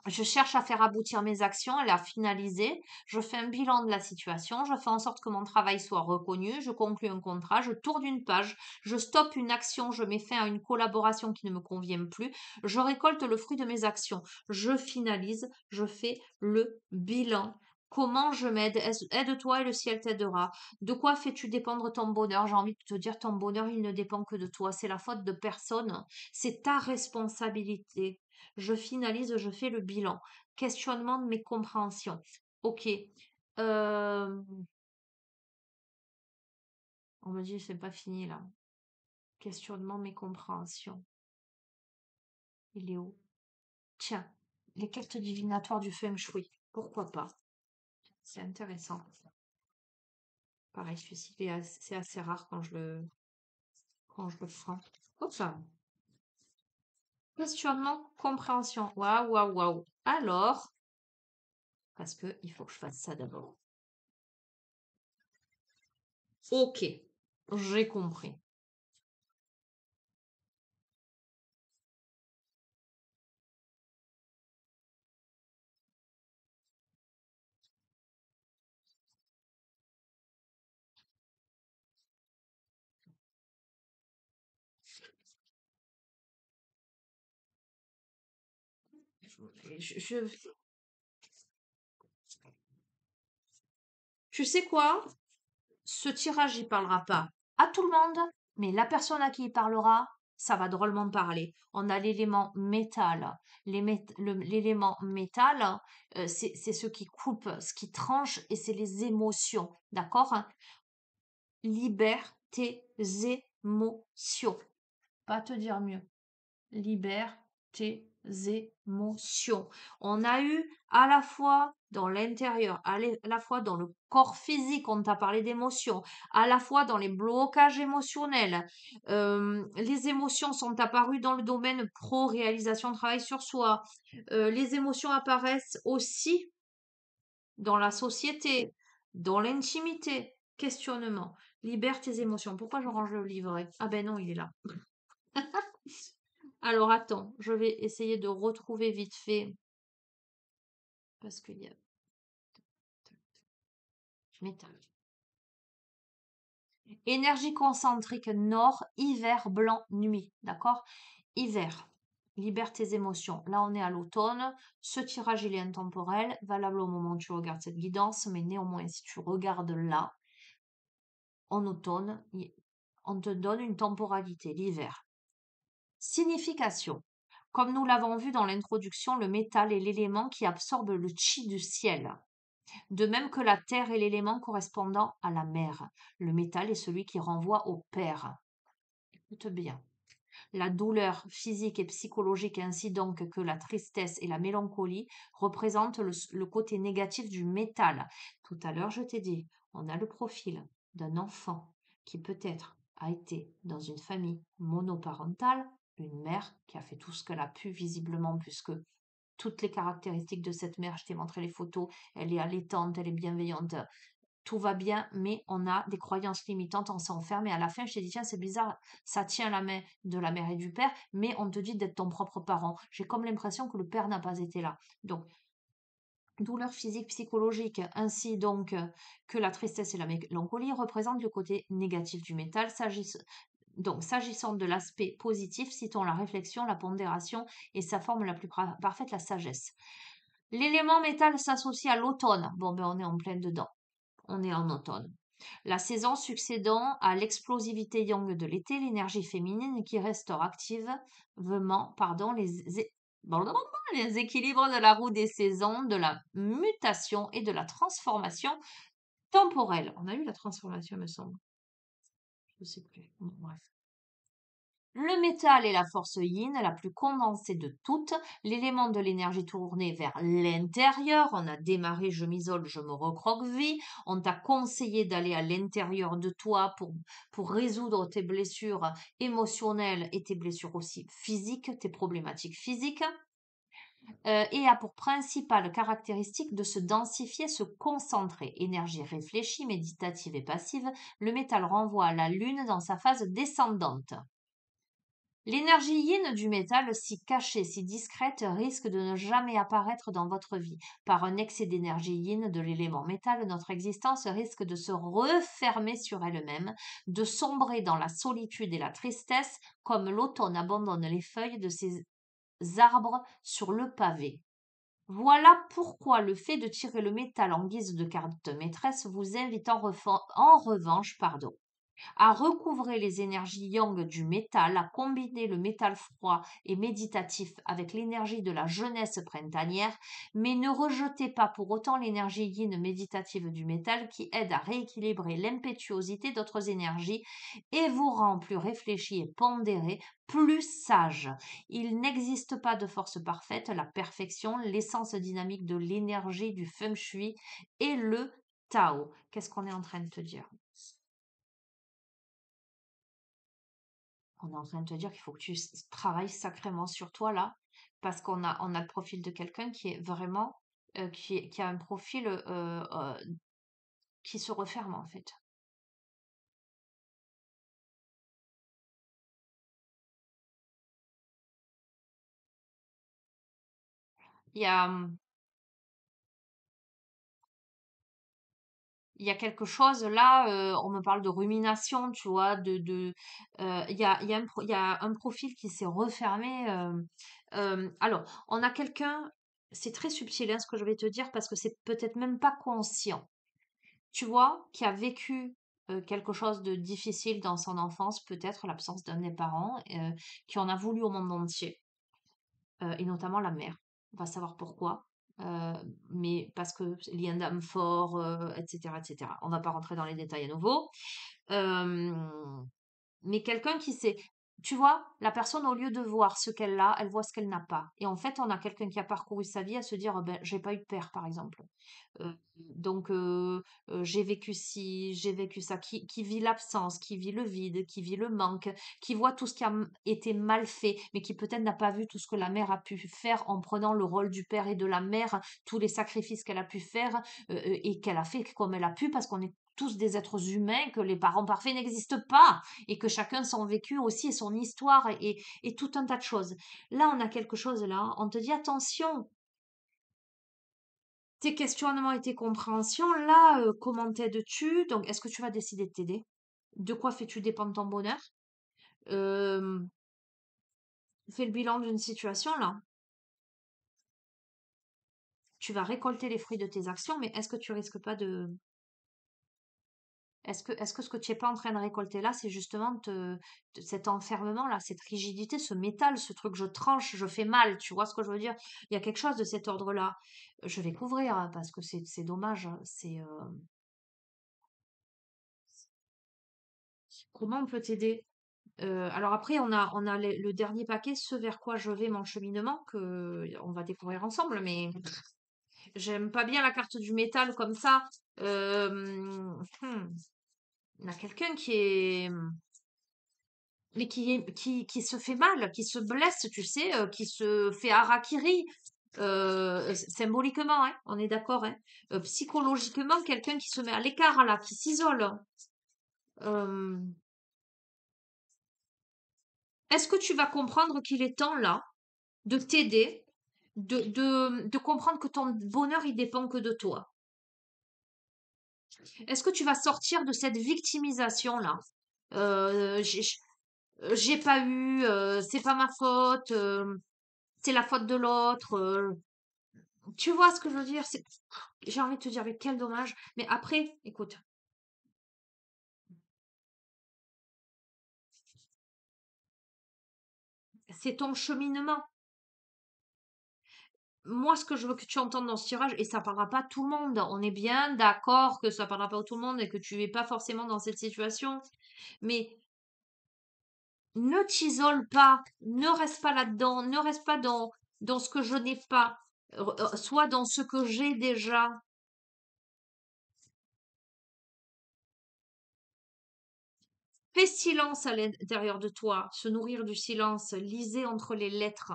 Je cherche à faire aboutir mes actions, à la finaliser. Je fais un bilan de la situation. Je fais en sorte que mon travail soit reconnu. Je conclue un contrat. Je tourne une page. Je stoppe une action. Je mets fin à une collaboration qui ne me convient plus. Je récolte le fruit de mes actions. Je finalise. Je fais le bilan. Comment je m'aide? Aide-toi et le ciel t'aidera. De quoi fais-tu dépendre ton bonheur? J'ai envie de te dire, ton bonheur, il ne dépend que de toi. C'est la faute de personne. C'est ta responsabilité. Je finalise, je fais le bilan. Questionnement de mes compréhensions. Ok. Euh, on me dit, c'est pas fini là. Questionnement de mes compréhensions. Il est où? Tiens, les cartes divinatoires du Feng Shui. Pourquoi pas? C'est intéressant. Pareil, celui-ci, c'est assez rare quand je le prends. Hop là. Questionnement, compréhension. Waouh, waouh, waouh. Alors, parce que il faut que je fasse ça d'abord. Ok, j'ai compris. Je, je, tu sais quoi? Ce tirage, il parlera pas à tout le monde, mais la personne à qui il parlera, ça va drôlement parler. On a l'élément métal. L'élément métal, c'est ce qui coupe, ce qui tranche, et c'est les émotions. D'accord? Libère tes émotions. Pas te dire mieux. Libère tes émotions. On a eu à la fois dans l'intérieur, la fois dans le corps physique, on t'a parlé d'émotions, à la fois dans les blocages émotionnels. Les émotions sont apparues dans le domaine pro, réalisation de travail sur soi. Les émotions apparaissent aussi dans la société, dans l'intimité. Questionnement. Libère tes émotions. Pourquoi je range le livret? Ah ben non, il est là. Alors attends, je vais essayer de retrouver vite fait parce qu'il y a métal. Énergie concentrique nord, hiver, blanc, nuit. D'accord? Hiver. Libère tes émotions. Là, on est à l'automne. Ce tirage, il est intemporel, valable au moment où tu regardes cette guidance, mais néanmoins, si tu regardes là, en automne, on te donne une temporalité, l'hiver. Signification. Comme nous l'avons vu dans l'introduction, le métal est l'élément qui absorbe le chi du ciel. De même que la terre est l'élément correspondant à la mer. Le métal est celui qui renvoie au père. Écoute bien. La douleur physique et psychologique ainsi donc que la tristesse et la mélancolie représentent le côté négatif du métal. Tout à l'heure, je t'ai dit, on a le profil d'un enfant qui peut-être a été dans une famille monoparentale, une mère qui a fait tout ce qu'elle a pu visiblement puisque toutes les caractéristiques de cette mère, je t'ai montré les photos, elle est allaitante, elle est bienveillante, tout va bien, mais on a des croyances limitantes, on s'enferme, et à la fin, je t'ai dit, tiens, c'est bizarre, ça tient la main de la mère et du père, mais on te dit d'être ton propre parent. J'ai comme l'impression que le père n'a pas été là. Donc, douleur physique, psychologique, ainsi donc que la tristesse et la mélancolie représentent le côté négatif du métal. Donc, s'agissant de l'aspect positif, citons la réflexion, la pondération et sa forme la plus parfaite, la sagesse. L'élément métal s'associe à l'automne. Bon, ben, on est en plein dedans. On est en automne. La saison succédant à l'explosivité yang de l'été, l'énergie féminine qui restaure activement les équilibres de la roue des saisons, de la mutation et de la transformation temporelle. On a eu la transformation, me semble. Je ne sais plus. Bon, bref. Le métal est la force yin, la plus condensée de toutes, l'élément de l'énergie tourné vers l'intérieur. On a démarré, je m'isole, je me recroqueville. On t'a conseillé d'aller à l'intérieur de toi pour résoudre tes blessures émotionnelles et tes blessures aussi physiques, tes problématiques physiques. Et a pour principale caractéristique de se densifier, se concentrer. Énergie réfléchie, méditative et passive, le métal renvoie à la lune dans sa phase descendante. L'énergie yin du métal, si cachée, si discrète, risque de ne jamais apparaître dans votre vie. Par un excès d'énergie yin de l'élément métal, notre existence risque de se refermer sur elle-même, de sombrer dans la solitude et la tristesse, comme l'automne abandonne les feuilles de ses arbres sur le pavé. Voilà pourquoi le fait de tirer le métal en guise de carte maîtresse vous invite en revanche, à recouvrer les énergies yang du métal, à combiner le métal froid et méditatif avec l'énergie de la jeunesse printanière, mais ne rejetez pas pour autant l'énergie yin méditative du métal qui aide à rééquilibrer l'impétuosité d'autres énergies et vous rend plus réfléchi et pondéré, plus sage. Il n'existe pas de force parfaite, la perfection, l'essence dynamique de l'énergie du feng shui et le Tao. Qu'est-ce qu'on est en train de te dire? On est en train de te dire qu'il faut que tu travailles sacrément sur toi là, parce on a le profil de quelqu'un qui est vraiment qui a un profil qui se referme en fait. Il y a, il y a quelque chose là, on me parle de rumination, tu vois, il y a un profil qui s'est refermé. Alors, on a quelqu'un, c'est très subtil hein, ce que je vais te dire parce que c'est peut-être même pas conscient, tu vois, qui a vécu quelque chose de difficile dans son enfance, peut-être l'absence d'un des parents, qui en a voulu au monde entier, et notamment la mère. On va savoir pourquoi. euh, mais parce que lien d'âme fort, etc., etc. On va pas rentrer dans les détails à nouveau. Euh, mais quelqu'un qui sait, tu vois, la personne, au lieu de voir ce qu'elle a, elle voit ce qu'elle n'a pas. Et en fait, on a quelqu'un qui a parcouru sa vie à se dire, ben, j'ai pas eu de père, par exemple. Donc, j'ai vécu ci, j'ai vécu ça, qui vit l'absence, qui vit le vide, qui vit le manque, qui voit tout ce qui a été mal fait, mais qui peut-être n'a pas vu tout ce que la mère a pu faire en prenant le rôle du père et de la mère, tous les sacrifices qu'elle a pu faire et qu'elle a fait comme elle a pu, parce qu'on est tous des êtres humains, que les parents parfaits n'existent pas, et que chacun son vécu aussi et son histoire et tout un tas de choses. Là, on a quelque chose là, on te dit attention, tes questionnements et tes compréhensions, là, comment t'aides-tu? Donc, est-ce que tu vas décider de t'aider? De quoi fais-tu dépendre ton bonheur? Euh, Fais le bilan d'une situation, là. Tu vas récolter les fruits de tes actions, mais est-ce que tu risques pas de... est-ce que ce que tu n'es pas en train de récolter là, c'est justement cet enfermement-là, cette rigidité, ce métal, ce truc, je tranche, je fais mal, tu vois ce que je veux dire? Il y a quelque chose de cet ordre-là. Je vais couvrir, hein, parce que c'est dommage, hein, comment on peut t'aider? Alors après, on a le dernier paquet, ce vers quoi je vais, mon cheminement, que on va découvrir ensemble, mais j'aime pas bien la carte du métal comme ça. On a quelqu'un qui est, mais qui se fait mal, qui se blesse, tu sais, qui se fait harakiri, symboliquement, hein, on est d'accord, hein. Psychologiquement, quelqu'un qui se met à l'écart, là, qui s'isole. Euh, Est-ce que tu vas comprendre qu'il est temps, là, de t'aider, de comprendre que ton bonheur, il dépend que de toi? Est-ce que tu vas sortir de cette victimisation-là? Euh, j'ai j'ai pas eu, c'est pas ma faute, c'est la faute de l'autre. Tu vois ce que je veux dire? J'ai envie de te dire, mais quel dommage. Mais après, écoute, c'est ton cheminement. Moi, ce que je veux que tu entendes dans ce tirage, et ça parlera pas à tout le monde, on est bien d'accord que ça parlera pas à tout le monde et que tu es pas forcément dans cette situation, mais ne t'isole pas, ne reste pas là-dedans, ne reste pas dans ce que je n'ai pas, soit dans ce que j'ai déjà. Fais silence à l'intérieur de toi, se nourrir du silence, lisez entre les lettres.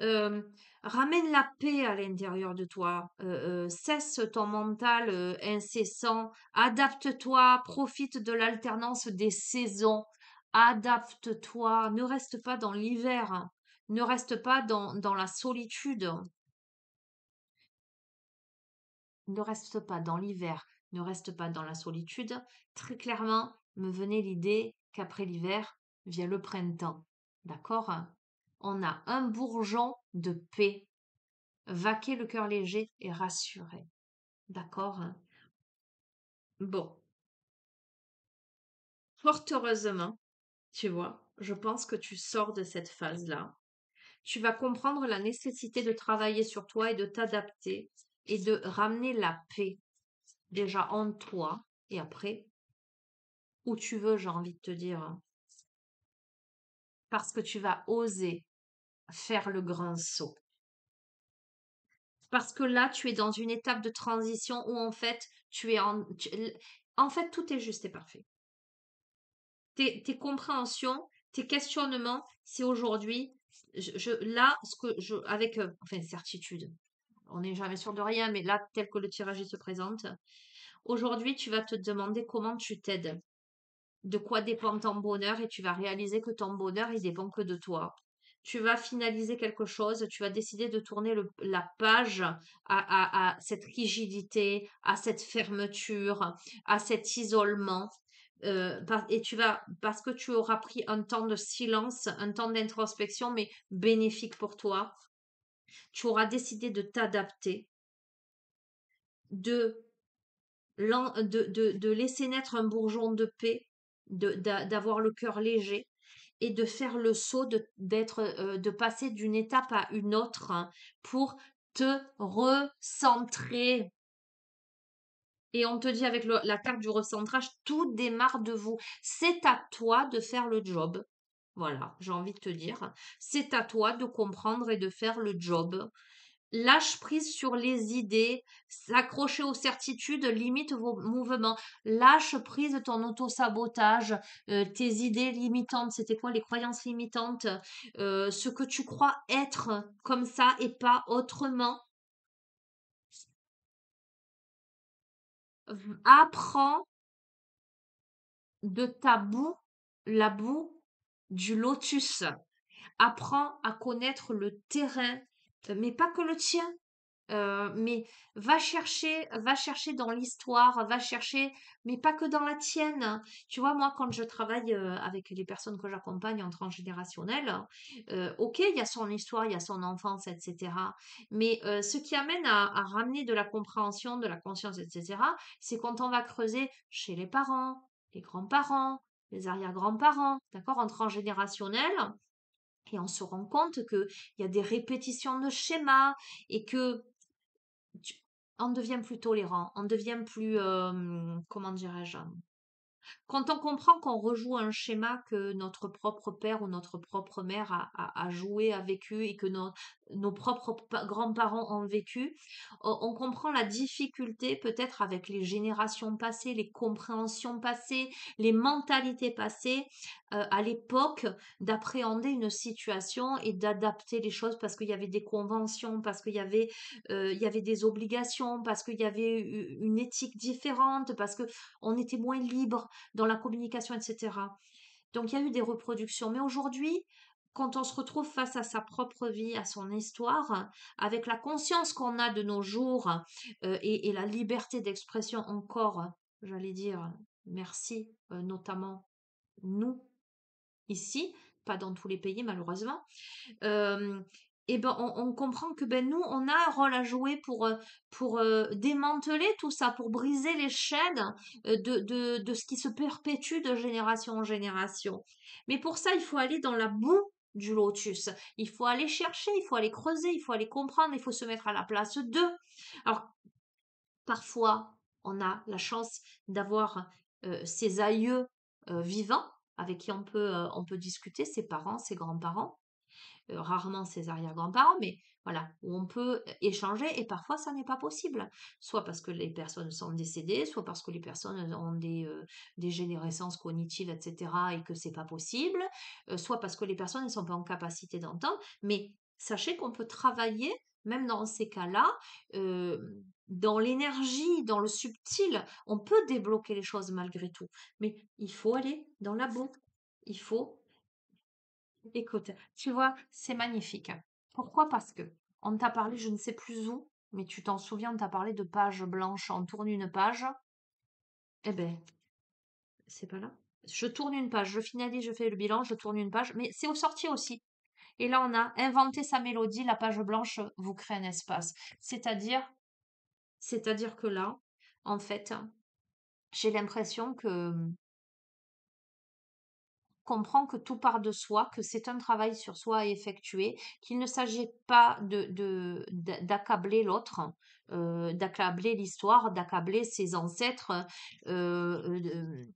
euh, Ramène la paix à l'intérieur de toi, cesse ton mental incessant, adapte-toi, profite de l'alternance des saisons, adapte-toi, ne reste pas dans l'hiver, hein. Ne reste pas dans la solitude, ne reste pas dans l'hiver, ne reste pas dans la solitude. Très clairement, me venait l'idée qu'après l'hiver vient le printemps. D'accord? On a un bourgeon de paix, vaquer le cœur léger et rassuré. D'accord? Bon, fort heureusement, tu vois, je pense que tu sors de cette phase-là. Tu vas comprendre la nécessité de travailler sur toi et de t'adapter et de ramener la paix déjà en toi et après où tu veux, j'ai envie de te dire, hein, parce que tu vas oser faire le grand saut. Parce que là, tu es dans une étape de transition où en fait, en fait, tout est juste et parfait. Tes compréhensions, tes questionnements, c'est aujourd'hui, là, ce que je, avec, enfin, certitude. on n'est jamais sûr de rien, mais là, tel que le tirage il se présente, aujourd'hui, tu vas te demander comment tu t'aides, de quoi dépend ton bonheur et tu vas réaliser que ton bonheur, il dépend que de toi. Tu vas finaliser quelque chose, tu vas décider de tourner la page à cette rigidité, à cette fermeture, à cet isolement. Et parce que tu auras pris un temps de silence, un temps d'introspection, mais bénéfique pour toi, tu auras décidé de t'adapter, de, de laisser naître un bourgeon de paix, d'avoir le cœur léger et de faire le saut de passer d'une étape à une autre, hein, pour te recentrer. Et on te dit avec la carte du recentrage, tout démarre de vous. C'est à toi de faire le job. Voilà, j'ai envie de te dire. C'est à toi de comprendre et de faire le job. Lâche prise sur les idées, s'accrocher aux certitudes, limite vos mouvements. Lâche prise de ton auto-sabotage, tes idées limitantes. C'était quoi les croyances limitantes? Ce que tu crois être comme ça et pas autrement. Apprends de ta boue, la boue du lotus. Apprends à connaître le terrain, mais pas que le tien. Mais va chercher dans l'histoire, va chercher, mais pas que dans la tienne. Tu vois, moi, quand je travaille avec les personnes que j'accompagne en transgénérationnel, ok, il y a son histoire, il y a son enfance, etc. Mais ce qui amène à ramener de la compréhension, de la conscience, etc., c'est quand on va creuser chez les parents, les grands-parents, les arrière-grands-parents, d'accord, en transgénérationnel. Et on se rend compte qu'il y a des répétitions de schémas et que tu- on devient plus tolérant, on devient plus, comment dirais-je, quand on comprend qu'on rejoue un schéma que notre propre père ou notre propre mère a joué, a vécu et que nos propres grands-parents ont vécu, on comprend la difficulté peut-être avec les générations passées, les compréhensions passées, les mentalités passées, à l'époque, d'appréhender une situation et d'adapter les choses parce qu'il y avait des conventions, parce il y avait des obligations, parce qu'il y avait une éthique différente, parce que on était moins libre dans la communication, etc. Donc il y a eu des reproductions. Mais aujourd'hui, quand on se retrouve face à sa propre vie, à son histoire, avec la conscience qu'on a de nos jours, et la liberté d'expression encore, j'allais dire, merci, notamment nous, ici, pas dans tous les pays malheureusement, euh, et ben on comprend que ben nous on a un rôle à jouer pour démanteler tout ça, pour briser les chaînes de ce qui se perpétue de génération en génération. Mais pour ça, il faut aller dans la boue du lotus. Il faut aller chercher, il faut aller creuser, il faut aller comprendre, il faut se mettre à la place d'eux. Alors parfois, on a la chance d'avoir ses aïeux vivants avec qui on peut discuter, ses parents, ses grands-parents, rarement ses arrière-grands-parents, mais voilà, où on peut échanger et parfois ça n'est pas possible. Soit parce que les personnes sont décédées, soit parce que les personnes ont des générescences cognitives, etc. et que c'est pas possible, soit parce que les personnes ne sont pas en capacité d'entendre. Mais sachez qu'on peut travailler, même dans ces cas-là, euh, dans l'énergie, dans le subtil, on peut débloquer les choses malgré tout. Mais il faut aller dans la boue. Il faut Écoute, tu vois, c'est magnifique. Pourquoi? Parce que on t'a parlé, je ne sais plus où, mais tu t'en souviens, on t'a parlé de page blanche. On tourne une page. Eh ben, c'est pas là. Je tourne une page, je finalise, je fais le bilan, je tourne une page, mais c'est au sortir aussi. Et là, on a inventé sa mélodie, la page blanche vous crée un espace. C'est-à-dire, c'est-à-dire que là, en fait, j'ai l'impression que comprend que tout part de soi, que c'est un travail sur soi à effectuer, qu'il ne s'agit pas d'accabler l'autre, d'accabler l'histoire, d'accabler ses ancêtres, de-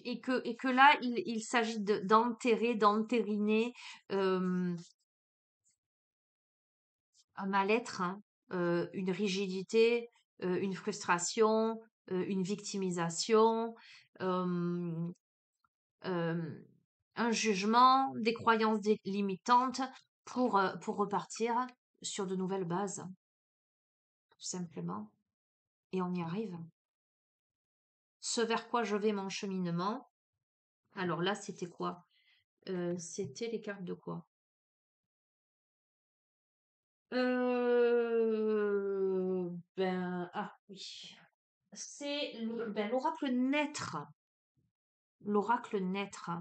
et que là, il s'agit d'enterrer, d'entériner euh, un mal-être, hein, une rigidité, une frustration, une victimisation. euh, euh, un jugement, des croyances limitantes. pour repartir sur de nouvelles bases, tout simplement. Et on y arrive. Ce vers quoi je vais, mon cheminement. Alors là, c'était quoi? C'était les cartes de quoi? Ah oui. C'est l'oracle naître. L'oracle naître.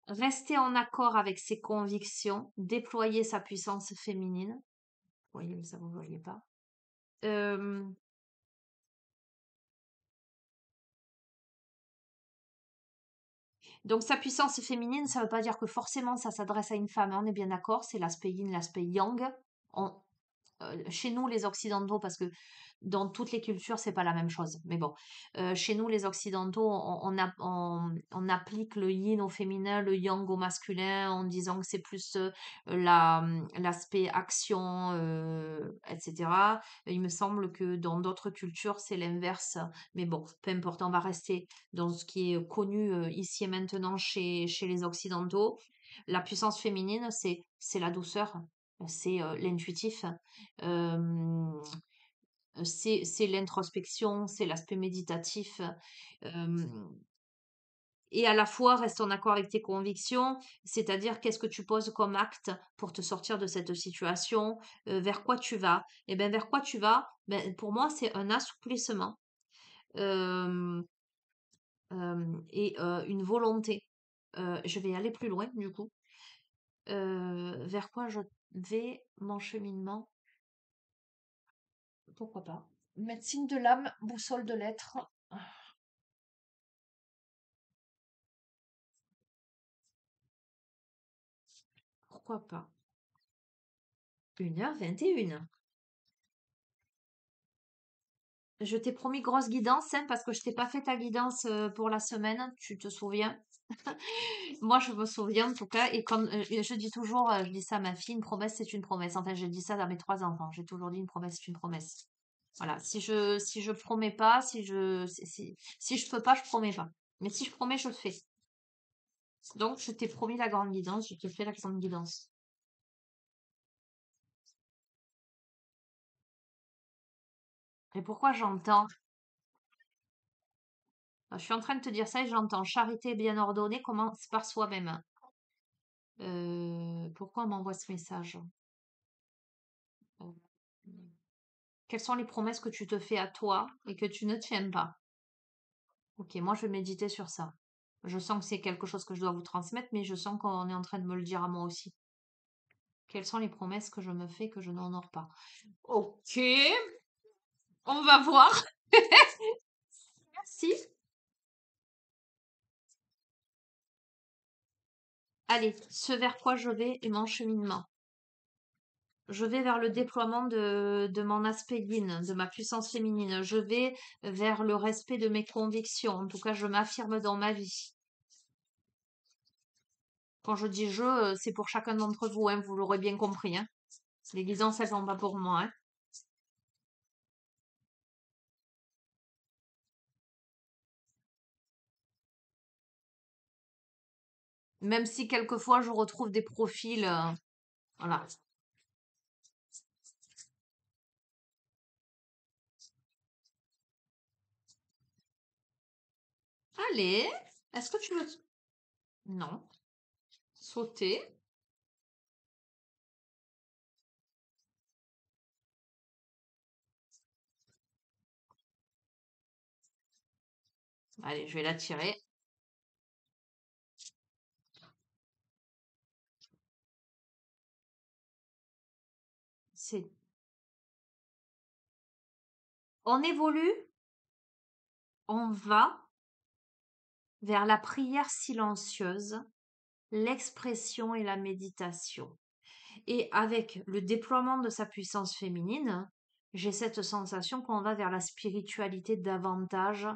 Rester en accord avec ses convictions, déployer sa puissance féminine. Vous voyez, mais ça vous ne voyez pas. Euh, donc sa puissance féminine, ça ne veut pas dire que forcément ça s'adresse à une femme, hein, on est bien d'accord, c'est l'aspect yin, l'aspect yang. On, chez nous, les Occidentaux, parce que dans toutes les cultures, c'est pas la même chose. Mais bon, chez nous, les Occidentaux, on applique le yin au féminin, le yang au masculin, en disant que c'est plus l'aspect action, etc. Il me semble que dans d'autres cultures, c'est l'inverse. Mais bon, peu importe, on va rester dans ce qui est connu ici et maintenant chez les Occidentaux. La puissance féminine, c'est la douceur, c'est l'intuitif, euh, c'est l'introspection, c'est l'aspect méditatif. euh, et à la fois, reste en accord avec tes convictions, c'est-à-dire qu'est-ce que tu poses comme acte pour te sortir de cette situation, vers quoi tu vas. Et bien, vers quoi tu vas, ben, pour moi, c'est un assouplissement euh, et une volonté. Je vais aller plus loin, du coup. Vers quoi je vais, mon cheminement, pourquoi pas. Médecine de l'âme, boussole de l'être. Pourquoi pas. 1h21. Je t'ai promis grosse guidance, hein, parce que je t'ai pas fait ta guidance pour la semaine, tu te souviens? Moi, je me souviens en tout cas, et comme je dis toujours, je dis ça à ma fille, une promesse, c'est une promesse. Enfin, je dis ça à mes trois enfants. J'ai toujours dit une promesse, c'est une promesse. Voilà, si je promets pas, si je peux pas, je promets pas. Mais si je promets, je le fais. Donc, je t'ai promis la grande guidance, je te fais la grande guidance. Et pourquoi j'entends? Je suis en train de te dire ça et j'entends charité bien ordonnée commence par soi-même. Pourquoi on m'envoie ce message? Euh, Quelles sont les promesses que tu te fais à toi et que tu ne tiens pas? Ok, moi je vais méditer sur ça. Je sens que c'est quelque chose que je dois vous transmettre, mais je sens qu'on est en train de me le dire à moi aussi. Quelles sont les promesses que je me fais que je n'honore pas? Ok, on va voir. Merci. Allez, ce vers quoi je vais et mon cheminement. Je vais vers le déploiement de mon aspect yin, de ma puissance féminine. Je vais vers le respect de mes convictions. En tout cas, je m'affirme dans ma vie. Quand je dis je, c'est pour chacun d'entre vous, hein, vous l'aurez bien compris. Hein. Les guidances, elles sont pas pour moi. Hein. Même si quelquefois je retrouve des profils. Voilà. Allez, est-ce que tu veux... Non. Sauter. Allez, je vais la tirer. C'est... On évolue, on va vers la prière silencieuse, l'expression et la méditation. Et avec le déploiement de sa puissance féminine, j'ai cette sensation qu'on va vers la spiritualité davantage,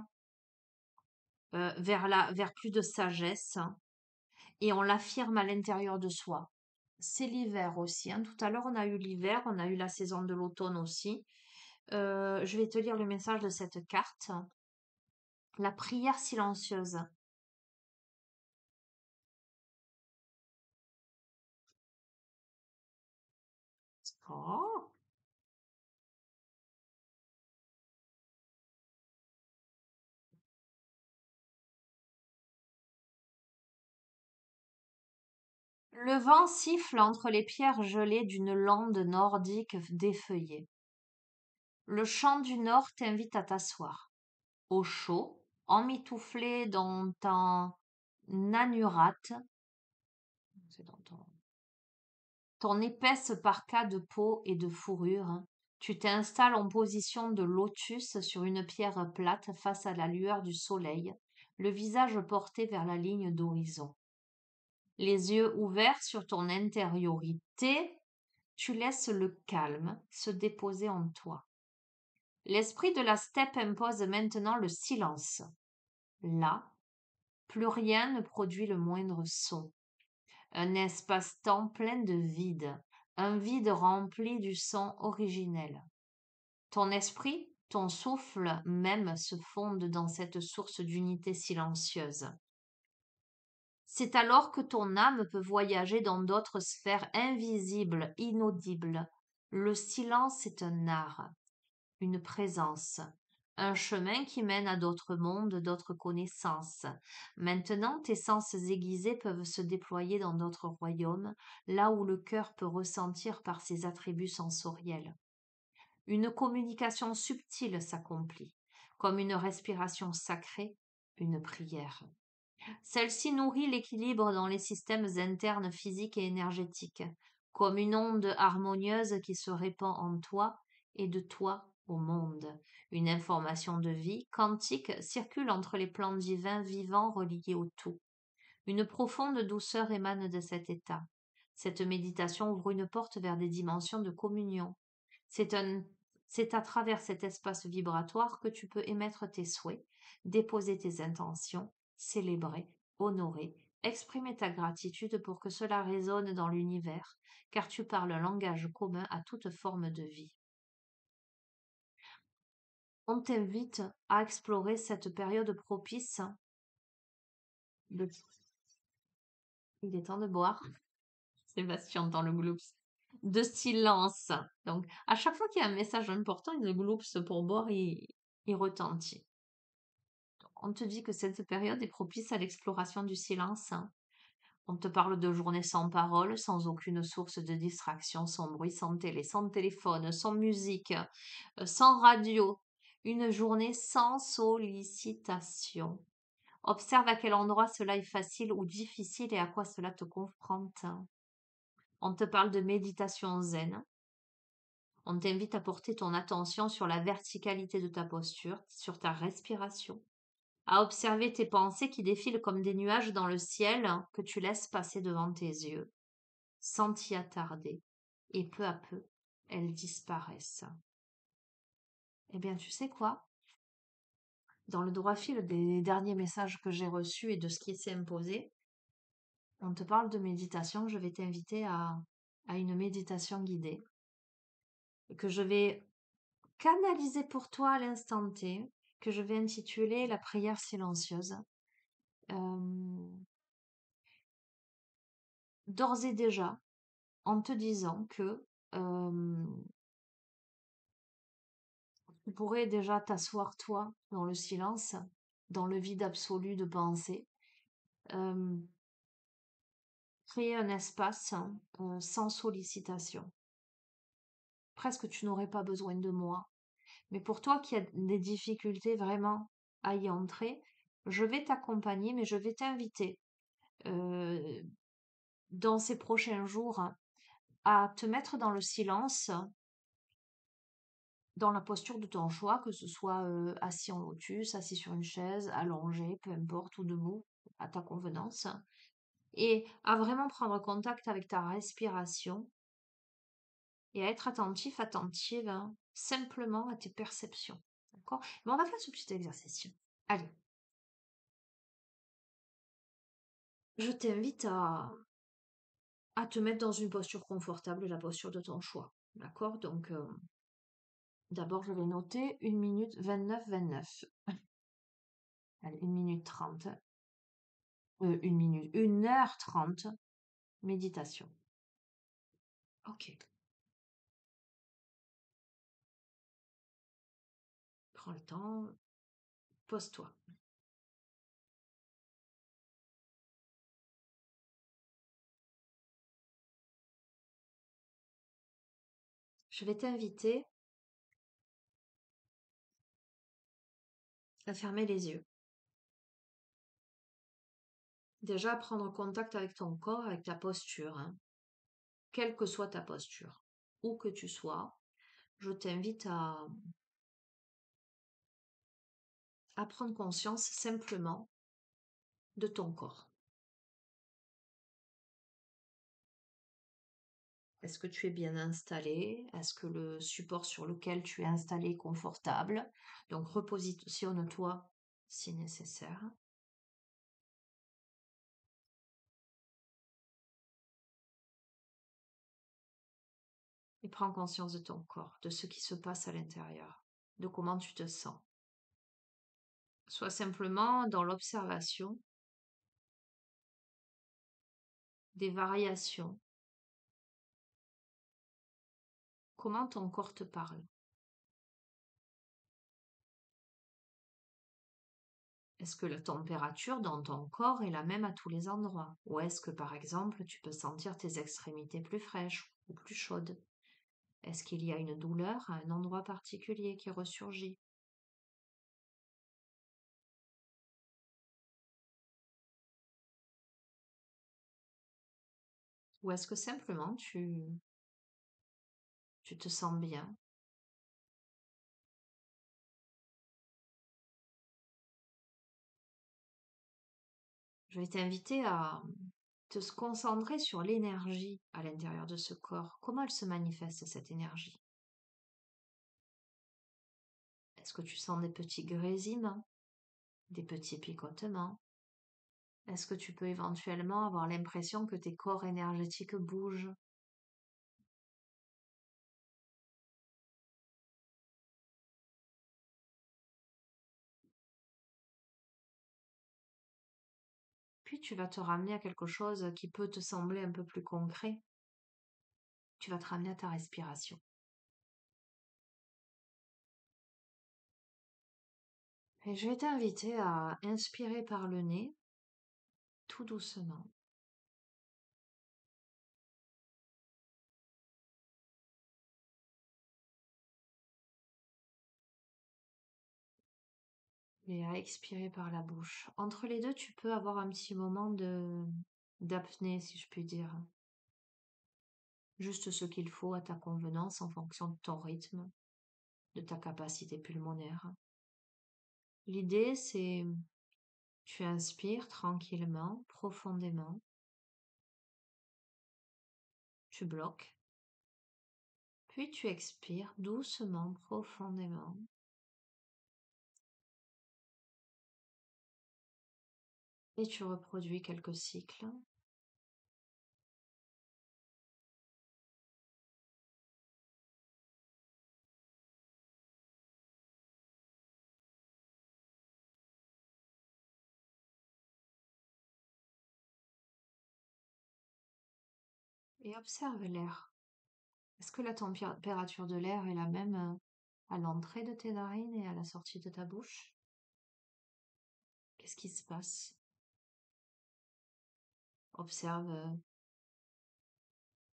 vers plus de sagesse, et on l'affirme à l'intérieur de soi. C'est l'hiver aussi. Hein. Tout à l'heure, on a eu l'hiver, on a eu la saison de l'automne aussi. Je vais te lire le message de cette carte. La prière silencieuse. Oh. Le vent siffle entre les pierres gelées d'une lande nordique défeuillée. Le chant du nord t'invite à t'asseoir, au chaud, emmitouflé dans ton anurate, c'est dans ton épaisse parka de peau et de fourrure. Tu t'installes en position de lotus sur une pierre plate face à la lueur du soleil, le visage porté vers la ligne d'horizon. Les yeux ouverts sur ton intériorité, tu laisses le calme se déposer en toi. L'esprit de la steppe impose maintenant le silence. Là, plus rien ne produit le moindre son. Un espace-temps plein de vide, un vide rempli du son originel. Ton esprit, ton souffle même se fondent dans cette source d'unité silencieuse. C'est alors que ton âme peut voyager dans d'autres sphères invisibles, inaudibles. Le silence est un art, une présence, un chemin qui mène à d'autres mondes, d'autres connaissances. Maintenant, tes sens aiguisés peuvent se déployer dans d'autres royaumes, là où le cœur peut ressentir par ses attributs sensoriels. Une communication subtile s'accomplit, comme une respiration sacrée, une prière. Celle-ci nourrit l'équilibre dans les systèmes internes physiques et énergétiques, comme une onde harmonieuse qui se répand en toi et de toi au monde. Une information de vie quantique circule entre les plans divins vivants reliés au tout. Une profonde douceur émane de cet état. Cette méditation ouvre une porte vers des dimensions de communion. C'est un, c'est à travers cet espace vibratoire que tu peux émettre tes souhaits, déposer tes intentions, célébrer, honorer, exprimer ta gratitude pour que cela résonne dans l'univers, car tu parles un langage commun à toute forme de vie. On t'invite à explorer cette période propice de... Il est temps de boire. Sébastien entend le gloops. De silence. Donc, à chaque fois qu'il y a un message important, le gloops pour boire, il retentit. On te dit que cette période est propice à l'exploration du silence. On te parle de journées sans parole, sans aucune source de distraction, sans bruit, sans télé, sans téléphone, sans musique, sans radio. Une journée sans sollicitation. Observe à quel endroit cela est facile ou difficile et à quoi cela te confronte. On te parle de méditation zen. On t'invite à porter ton attention sur la verticalité de ta posture, sur ta respiration, à observer tes pensées qui défilent comme des nuages dans le ciel que tu laisses passer devant tes yeux, sans t'y attarder. Et peu à peu, elles disparaissent. Eh bien, tu sais quoi? Dans le droit fil des derniers messages que j'ai reçus et de ce qui s'est imposé, on te parle de méditation. Je vais t'inviter à une méditation guidée que je vais canaliser pour toi à l'instant T, que je vais intituler la prière silencieuse. D'ores et déjà, en te disant que tu pourrais déjà t'asseoir toi dans le silence, dans le vide absolu de pensée, euh, créer un espace sans sollicitation. Presque tu n'aurais pas besoin de moi. Mais pour toi qui as des difficultés vraiment à y entrer, je vais t'accompagner, mais je vais t'inviter euh, dans ces prochains jours à te mettre dans le silence, dans la posture de ton choix, que ce soit assis en lotus, assis sur une chaise, allongé, peu importe, ou debout, à ta convenance, et à vraiment prendre contact avec ta respiration et à être attentif, attentive, hein, simplement à tes perceptions. D'accord? Mais on va faire ce petit exercice. Allez, je t'invite à te mettre dans une posture confortable, la posture de ton choix. D'accord? Donc, d'abord, je vais noter 1 minute 29. Allez, 1 minute 30. 1 minute, 1h30, méditation. Ok. Prends le temps, pose-toi. Je vais t'inviter à fermer les yeux. Déjà, à prendre contact avec ton corps, avec ta posture, hein. Quelle que soit ta posture, où que tu sois, je t'invite à prendre conscience simplement de ton corps. Est-ce que tu es bien installé? Est-ce que le support sur lequel tu es installé est confortable? Donc repositionne-toi si nécessaire et prends conscience de ton corps, de ce qui se passe à l'intérieur, de comment tu te sens. Sois simplement dans l'observation des variations. Comment ton corps te parle? Est-ce que la température dans ton corps est la même à tous les endroits? Ou est-ce que par exemple tu peux sentir tes extrémités plus fraîches ou plus chaudes? Est-ce qu'il y a une douleur à un endroit particulier qui ressurgit? Ou est-ce que simplement tu te sens bien? Je vais t'inviter à te concentrer sur l'énergie à l'intérieur de ce corps. Comment elle se manifeste, cette énergie? Est-ce que tu sens des petits grésillements, des petits picotements? Est-ce que tu peux éventuellement avoir l'impression que tes corps énergétiques bougent? Puis tu vas te ramener à quelque chose qui peut te sembler un peu plus concret. Tu vas te ramener à ta respiration. Et je vais t'inviter à inspirer par le nez, tout doucement, et à expirer par la bouche. Entre les deux, tu peux avoir un petit moment de d'apnée, si je puis dire. Juste ce qu'il faut à ta convenance en fonction de ton rythme, de ta capacité pulmonaire. L'idée, c'est tu inspires tranquillement, profondément, tu bloques, puis tu expires doucement, profondément, et tu reproduis quelques cycles. Et observe l'air. Est-ce que la température de l'air est la même à l'entrée de tes narines et à la sortie de ta bouche? Qu'est-ce qui se passe? Observe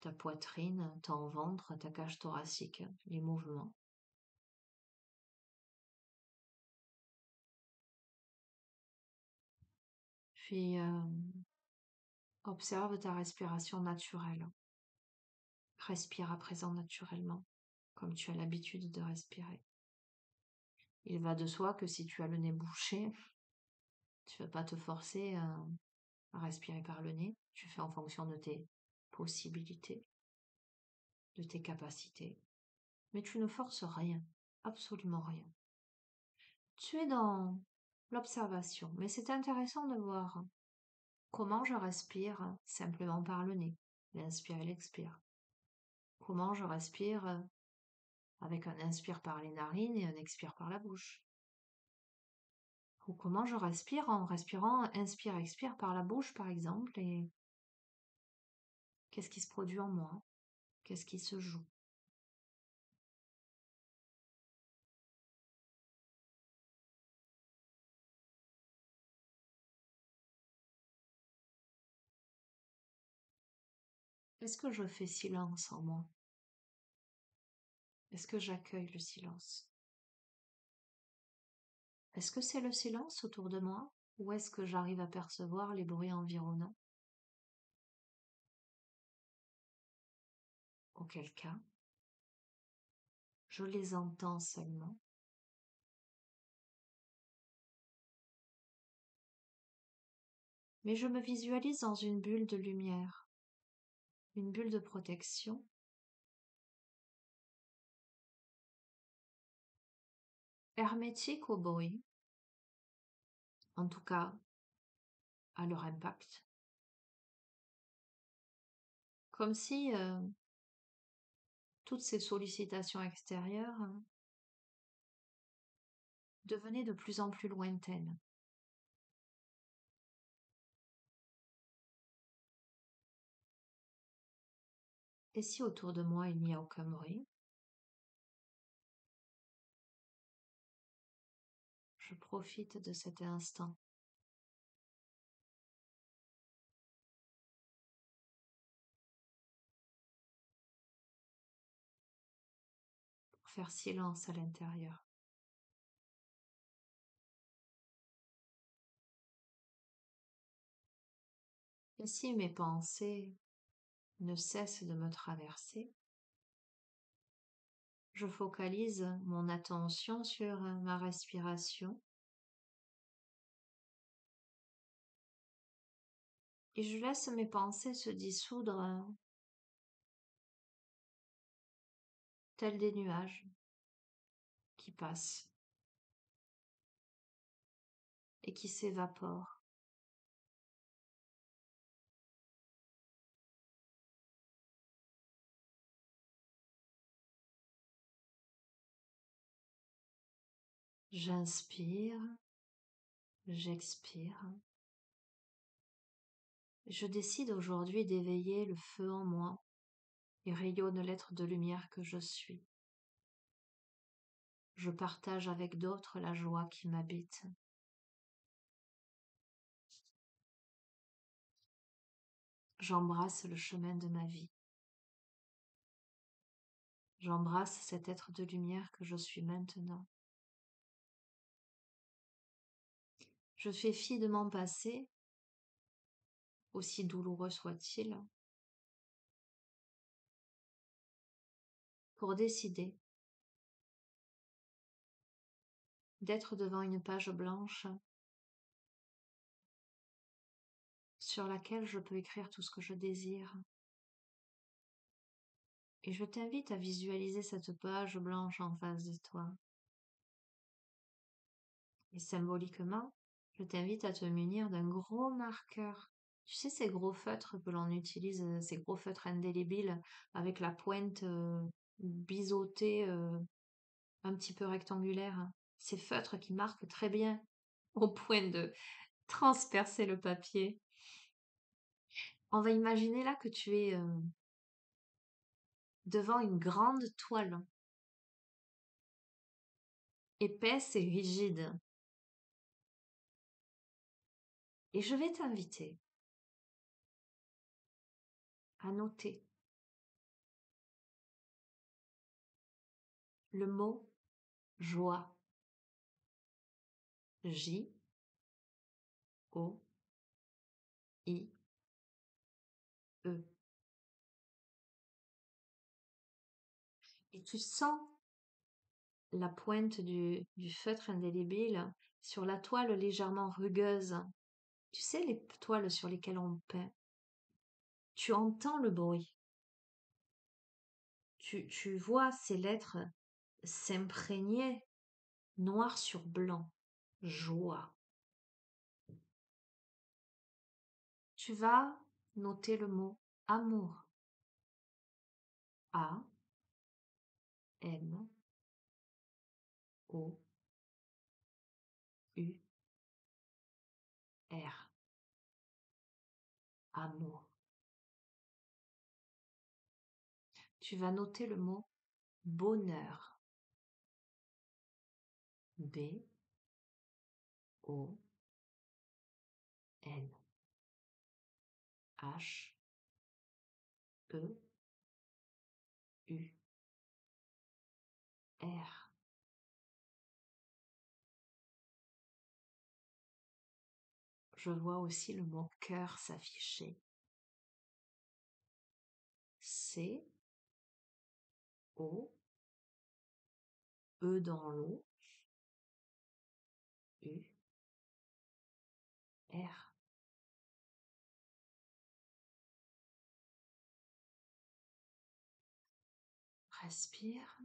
ta poitrine, ton ventre, ta cage thoracique, les mouvements. Puis observe ta respiration naturelle. Respire à présent naturellement, comme tu as l'habitude de respirer. Il va de soi que si tu as le nez bouché, tu ne vas pas te forcer à respirer par le nez. Tu fais en fonction de tes possibilités, de tes capacités. Mais tu ne forces rien, absolument rien. Tu es dans l'observation, mais c'est intéressant de voir comment je respire simplement par le nez, l'inspire et l'expire. Comment je respire avec un inspire par les narines et un expire par la bouche. Ou comment je respire en respirant inspire-expire par la bouche par exemple, et qu'est-ce qui se produit en moi? Qu'est-ce qui se joue? Est-ce que je fais silence en moi? Est-ce que j'accueille le silence? Est-ce que c'est le silence autour de moi ou est-ce que j'arrive à percevoir les bruits environnants? Auquel cas, je les entends seulement, mais je me visualise dans une bulle de lumière, une bulle de protection, hermétique au bruit, en tout cas à leur impact, comme si toutes ces sollicitations extérieures devenaient de plus en plus lointaines. Et si autour de moi il n'y a aucun bruit, je profite de cet instant pour faire silence à l'intérieur. Et si mes pensées ne cessent de me traverser, je focalise mon attention sur ma respiration et je laisse mes pensées se dissoudre tels des nuages qui passent et qui s'évaporent. J'inspire, j'expire. Je décide aujourd'hui d'éveiller le feu en moi et rayonne l'être de lumière que je suis. Je partage avec d'autres la joie qui m'habite. J'embrasse le chemin de ma vie. J'embrasse cet être de lumière que je suis maintenant. Je fais fi de mon passé, aussi douloureux soit-il, pour décider d'être devant une page blanche sur laquelle je peux écrire tout ce que je désire. Et je t'invite à visualiser cette page blanche en face de toi. Et symboliquement, je t'invite à te munir d'un gros marqueur. Tu sais, ces gros feutres que l'on utilise, ces gros feutres indélébiles avec la pointe biseautée, un petit peu rectangulaire. Ces feutres qui marquent très bien au point de transpercer le papier. On va imaginer là que tu es devant une grande toile, épaisse et rigide. Et je vais t'inviter à noter le mot joie. J-O-I-E. Et tu sens la pointe du feutre indélébile sur la toile légèrement rugueuse. Tu sais, les toiles sur lesquelles on peint. Tu entends le bruit. Tu vois ces lettres s'imprégner noir sur blanc. Joie. Tu vas noter le mot amour. A, M, O, U, R. Amour. Tu vas noter le mot bonheur. B, O, N, H, E, U, R. Je vois aussi le mot cœur s'afficher. C, O, E dans l'eau, U, R. Respire.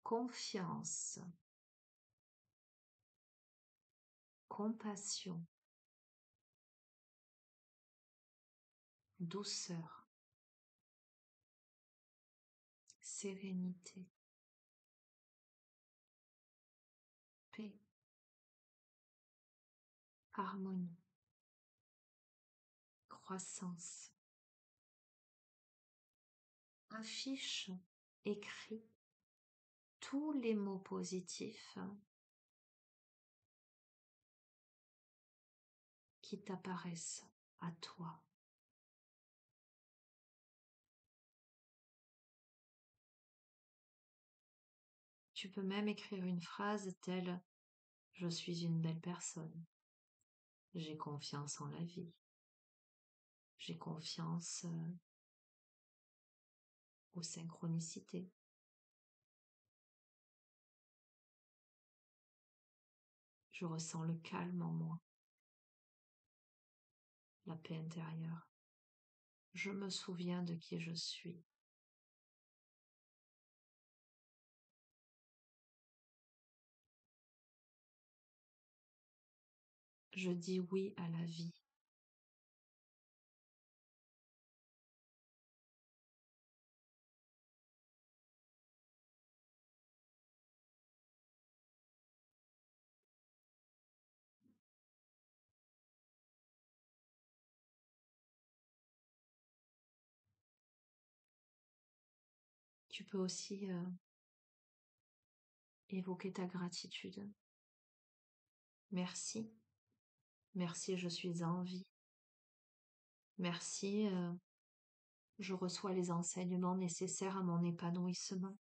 Confiance, compassion, douceur, sérénité, paix, harmonie, croissance. Affiche, écris tous les mots positifs qui t'apparaissent à toi. Tu peux même écrire une phrase telle: je suis une belle personne, j'ai confiance en la vie, j'ai confiance aux synchronicités. Je ressens le calme en moi, la paix intérieure. Je me souviens de qui je suis. Je dis oui à la vie. Tu peux aussi évoquer ta gratitude. Merci. Merci, je suis en vie. Merci, je reçois les enseignements nécessaires à mon épanouissement.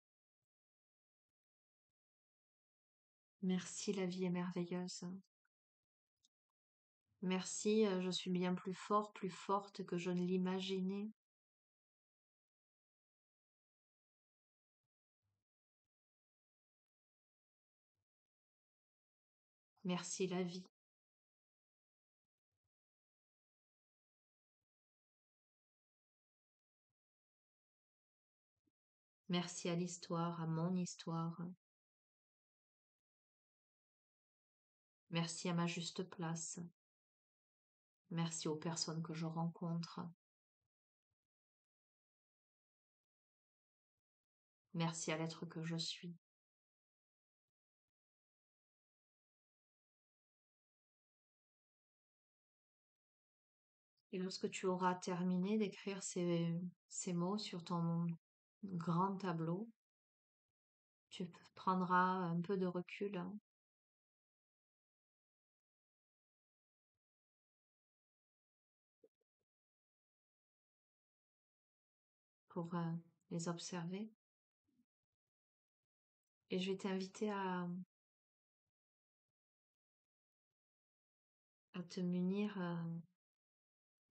Merci, la vie est merveilleuse. Merci, je suis bien plus fort, plus forte que je ne l'imaginais. Merci, la vie. Merci à l'histoire, à mon histoire. Merci à ma juste place. Merci aux personnes que je rencontre. Merci à l'être que je suis. Et lorsque tu auras terminé d'écrire ces mots sur ton grand tableau, tu prendras un peu de recul, hein, pour les observer. Et je vais t'inviter à te munir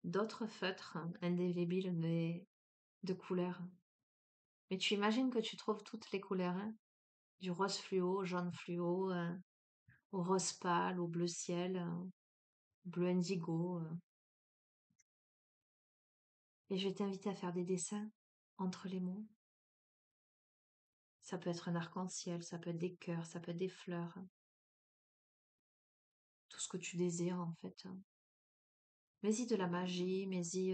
d'autres feutres indélébiles de couleurs. Mais tu imagines que tu trouves toutes les couleurs, hein, du rose fluo au jaune fluo, au rose pâle, au bleu ciel, bleu indigo. Et je vais t'inviter à faire des dessins entre les mots. Ça peut être un arc-en-ciel, ça peut être des cœurs, ça peut être des fleurs. Tout ce que tu désires en fait. Mets-y de la magie, mets-y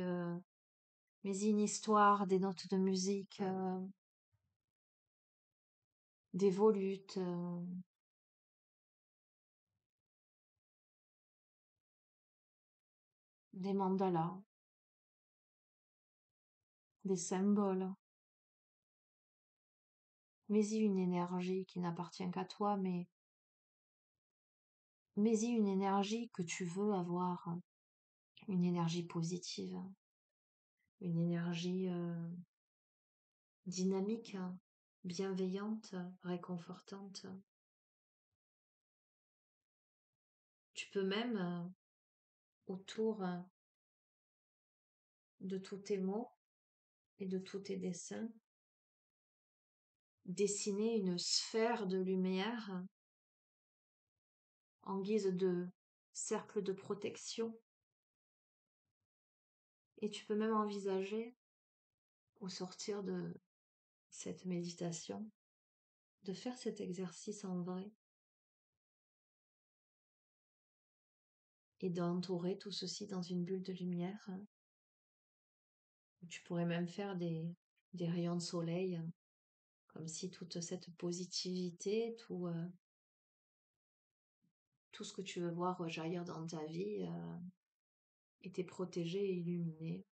une histoire, des notes de musique, des volutes, des mandalas, des symboles. Mets-y une énergie qui n'appartient qu'à toi, mais mets-y une énergie que tu veux avoir, une énergie positive, une énergie dynamique, bienveillante, réconfortante. Tu peux même, autour de tous tes mots et de tous tes dessins, dessiner une sphère de lumière en guise de cercle de protection. Et tu peux même envisager, au sortir de cette méditation, de faire cet exercice en vrai et d'entourer tout ceci dans une bulle de lumière. Tu pourrais même faire des rayons de soleil, comme si toute cette positivité, tout ce que tu veux voir rejaillir dans ta vie était protégé et illuminé.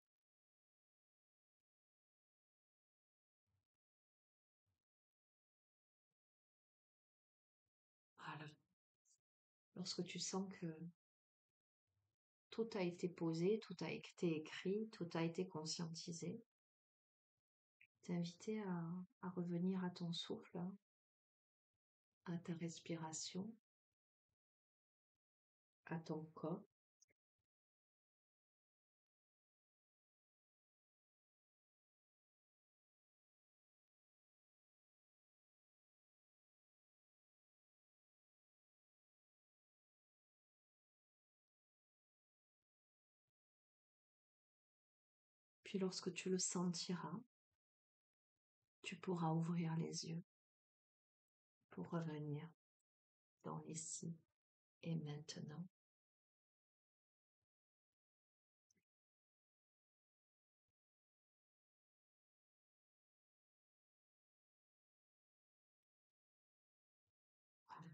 Voilà. Lorsque tu sens que tout a été posé, tout a été écrit, tout a été conscientisé, t'inviter à revenir à ton souffle, à ta respiration, à ton corps. Puis lorsque tu le sentiras, tu pourras ouvrir les yeux pour revenir dans l'ici et maintenant.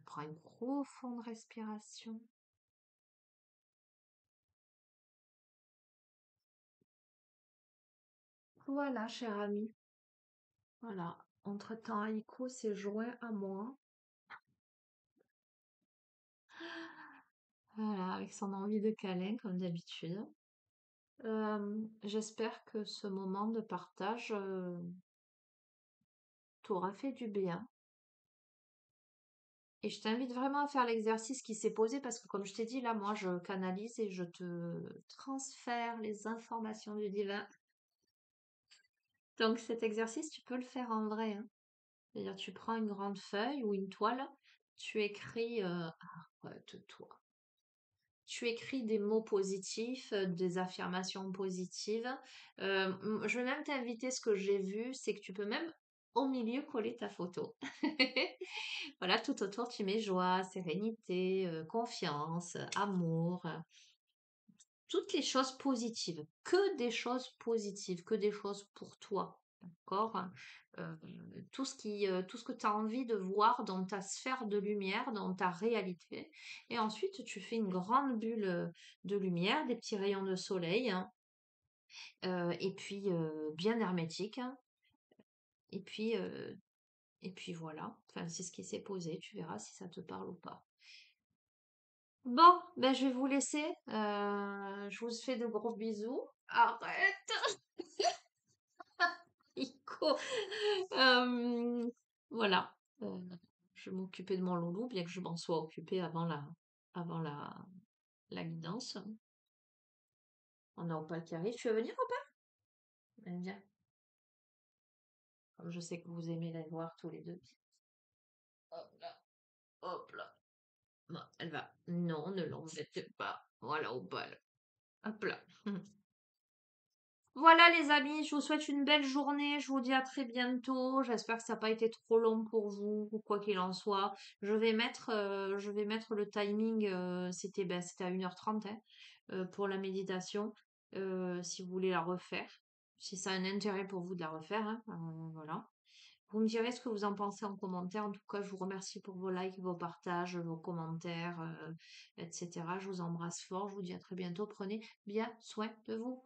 Prends une profonde respiration. Voilà, cher ami. Voilà. Entre-temps, Aiko s'est joint à moi. Voilà, avec son envie de câlin, comme d'habitude. J'espère que ce moment de partage t'aura fait du bien. Et je t'invite vraiment à faire l'exercice qui s'est posé parce que comme je t'ai dit, là, moi, je canalise et je te transfère les informations du divin. Donc cet exercice, tu peux le faire en vrai, hein. C'est-à-dire, tu prends une grande feuille ou une toile, tu écris, arrête-toi. Tu écris des mots positifs, des affirmations positives. Je vais même t'inviter, ce que j'ai vu, c'est que tu peux même au milieu coller ta photo. Voilà, tout autour, tu mets joie, sérénité, confiance, amour, toutes les choses positives, que des choses pour toi, d'accord? Euh, tout ce que tu as envie de voir dans ta sphère de lumière, dans ta réalité. Et ensuite, tu fais une grande bulle de lumière, des petits rayons de soleil, hein, et puis bien hermétique, hein, et puis, euh, et puis voilà. Enfin, c'est ce qui s'est posé. Tu verras si ça te parle ou pas. Bon, ben je vais vous laisser. Je vous fais de gros bisous. Arrête, Nico. Euh, voilà. Euh, je vais m'occuper de mon loulou, bien que je m'en sois occupée avant la guidance. On a Opal qui arrive. Tu veux venir, Opal? Allez, viens. Comme je sais que vous aimez les voir tous les deux. Hop là, hop là. Bon, elle va. Non, ne l'embêtez pas. Voilà, Opal. Hop là. Voilà les amis, je vous souhaite une belle journée, je vous dis à très bientôt, j'espère que ça n'a pas été trop long pour vous, ou quoi qu'il en soit. Je vais mettre le timing, c'était à 1h30 hein, pour la méditation, si vous voulez la refaire, si ça a un intérêt pour vous de la refaire, hein, voilà. Vous me direz ce que vous en pensez en commentaire, en tout cas je vous remercie pour vos likes, vos partages, vos commentaires, etc. Je vous embrasse fort, je vous dis à très bientôt, prenez bien soin de vous.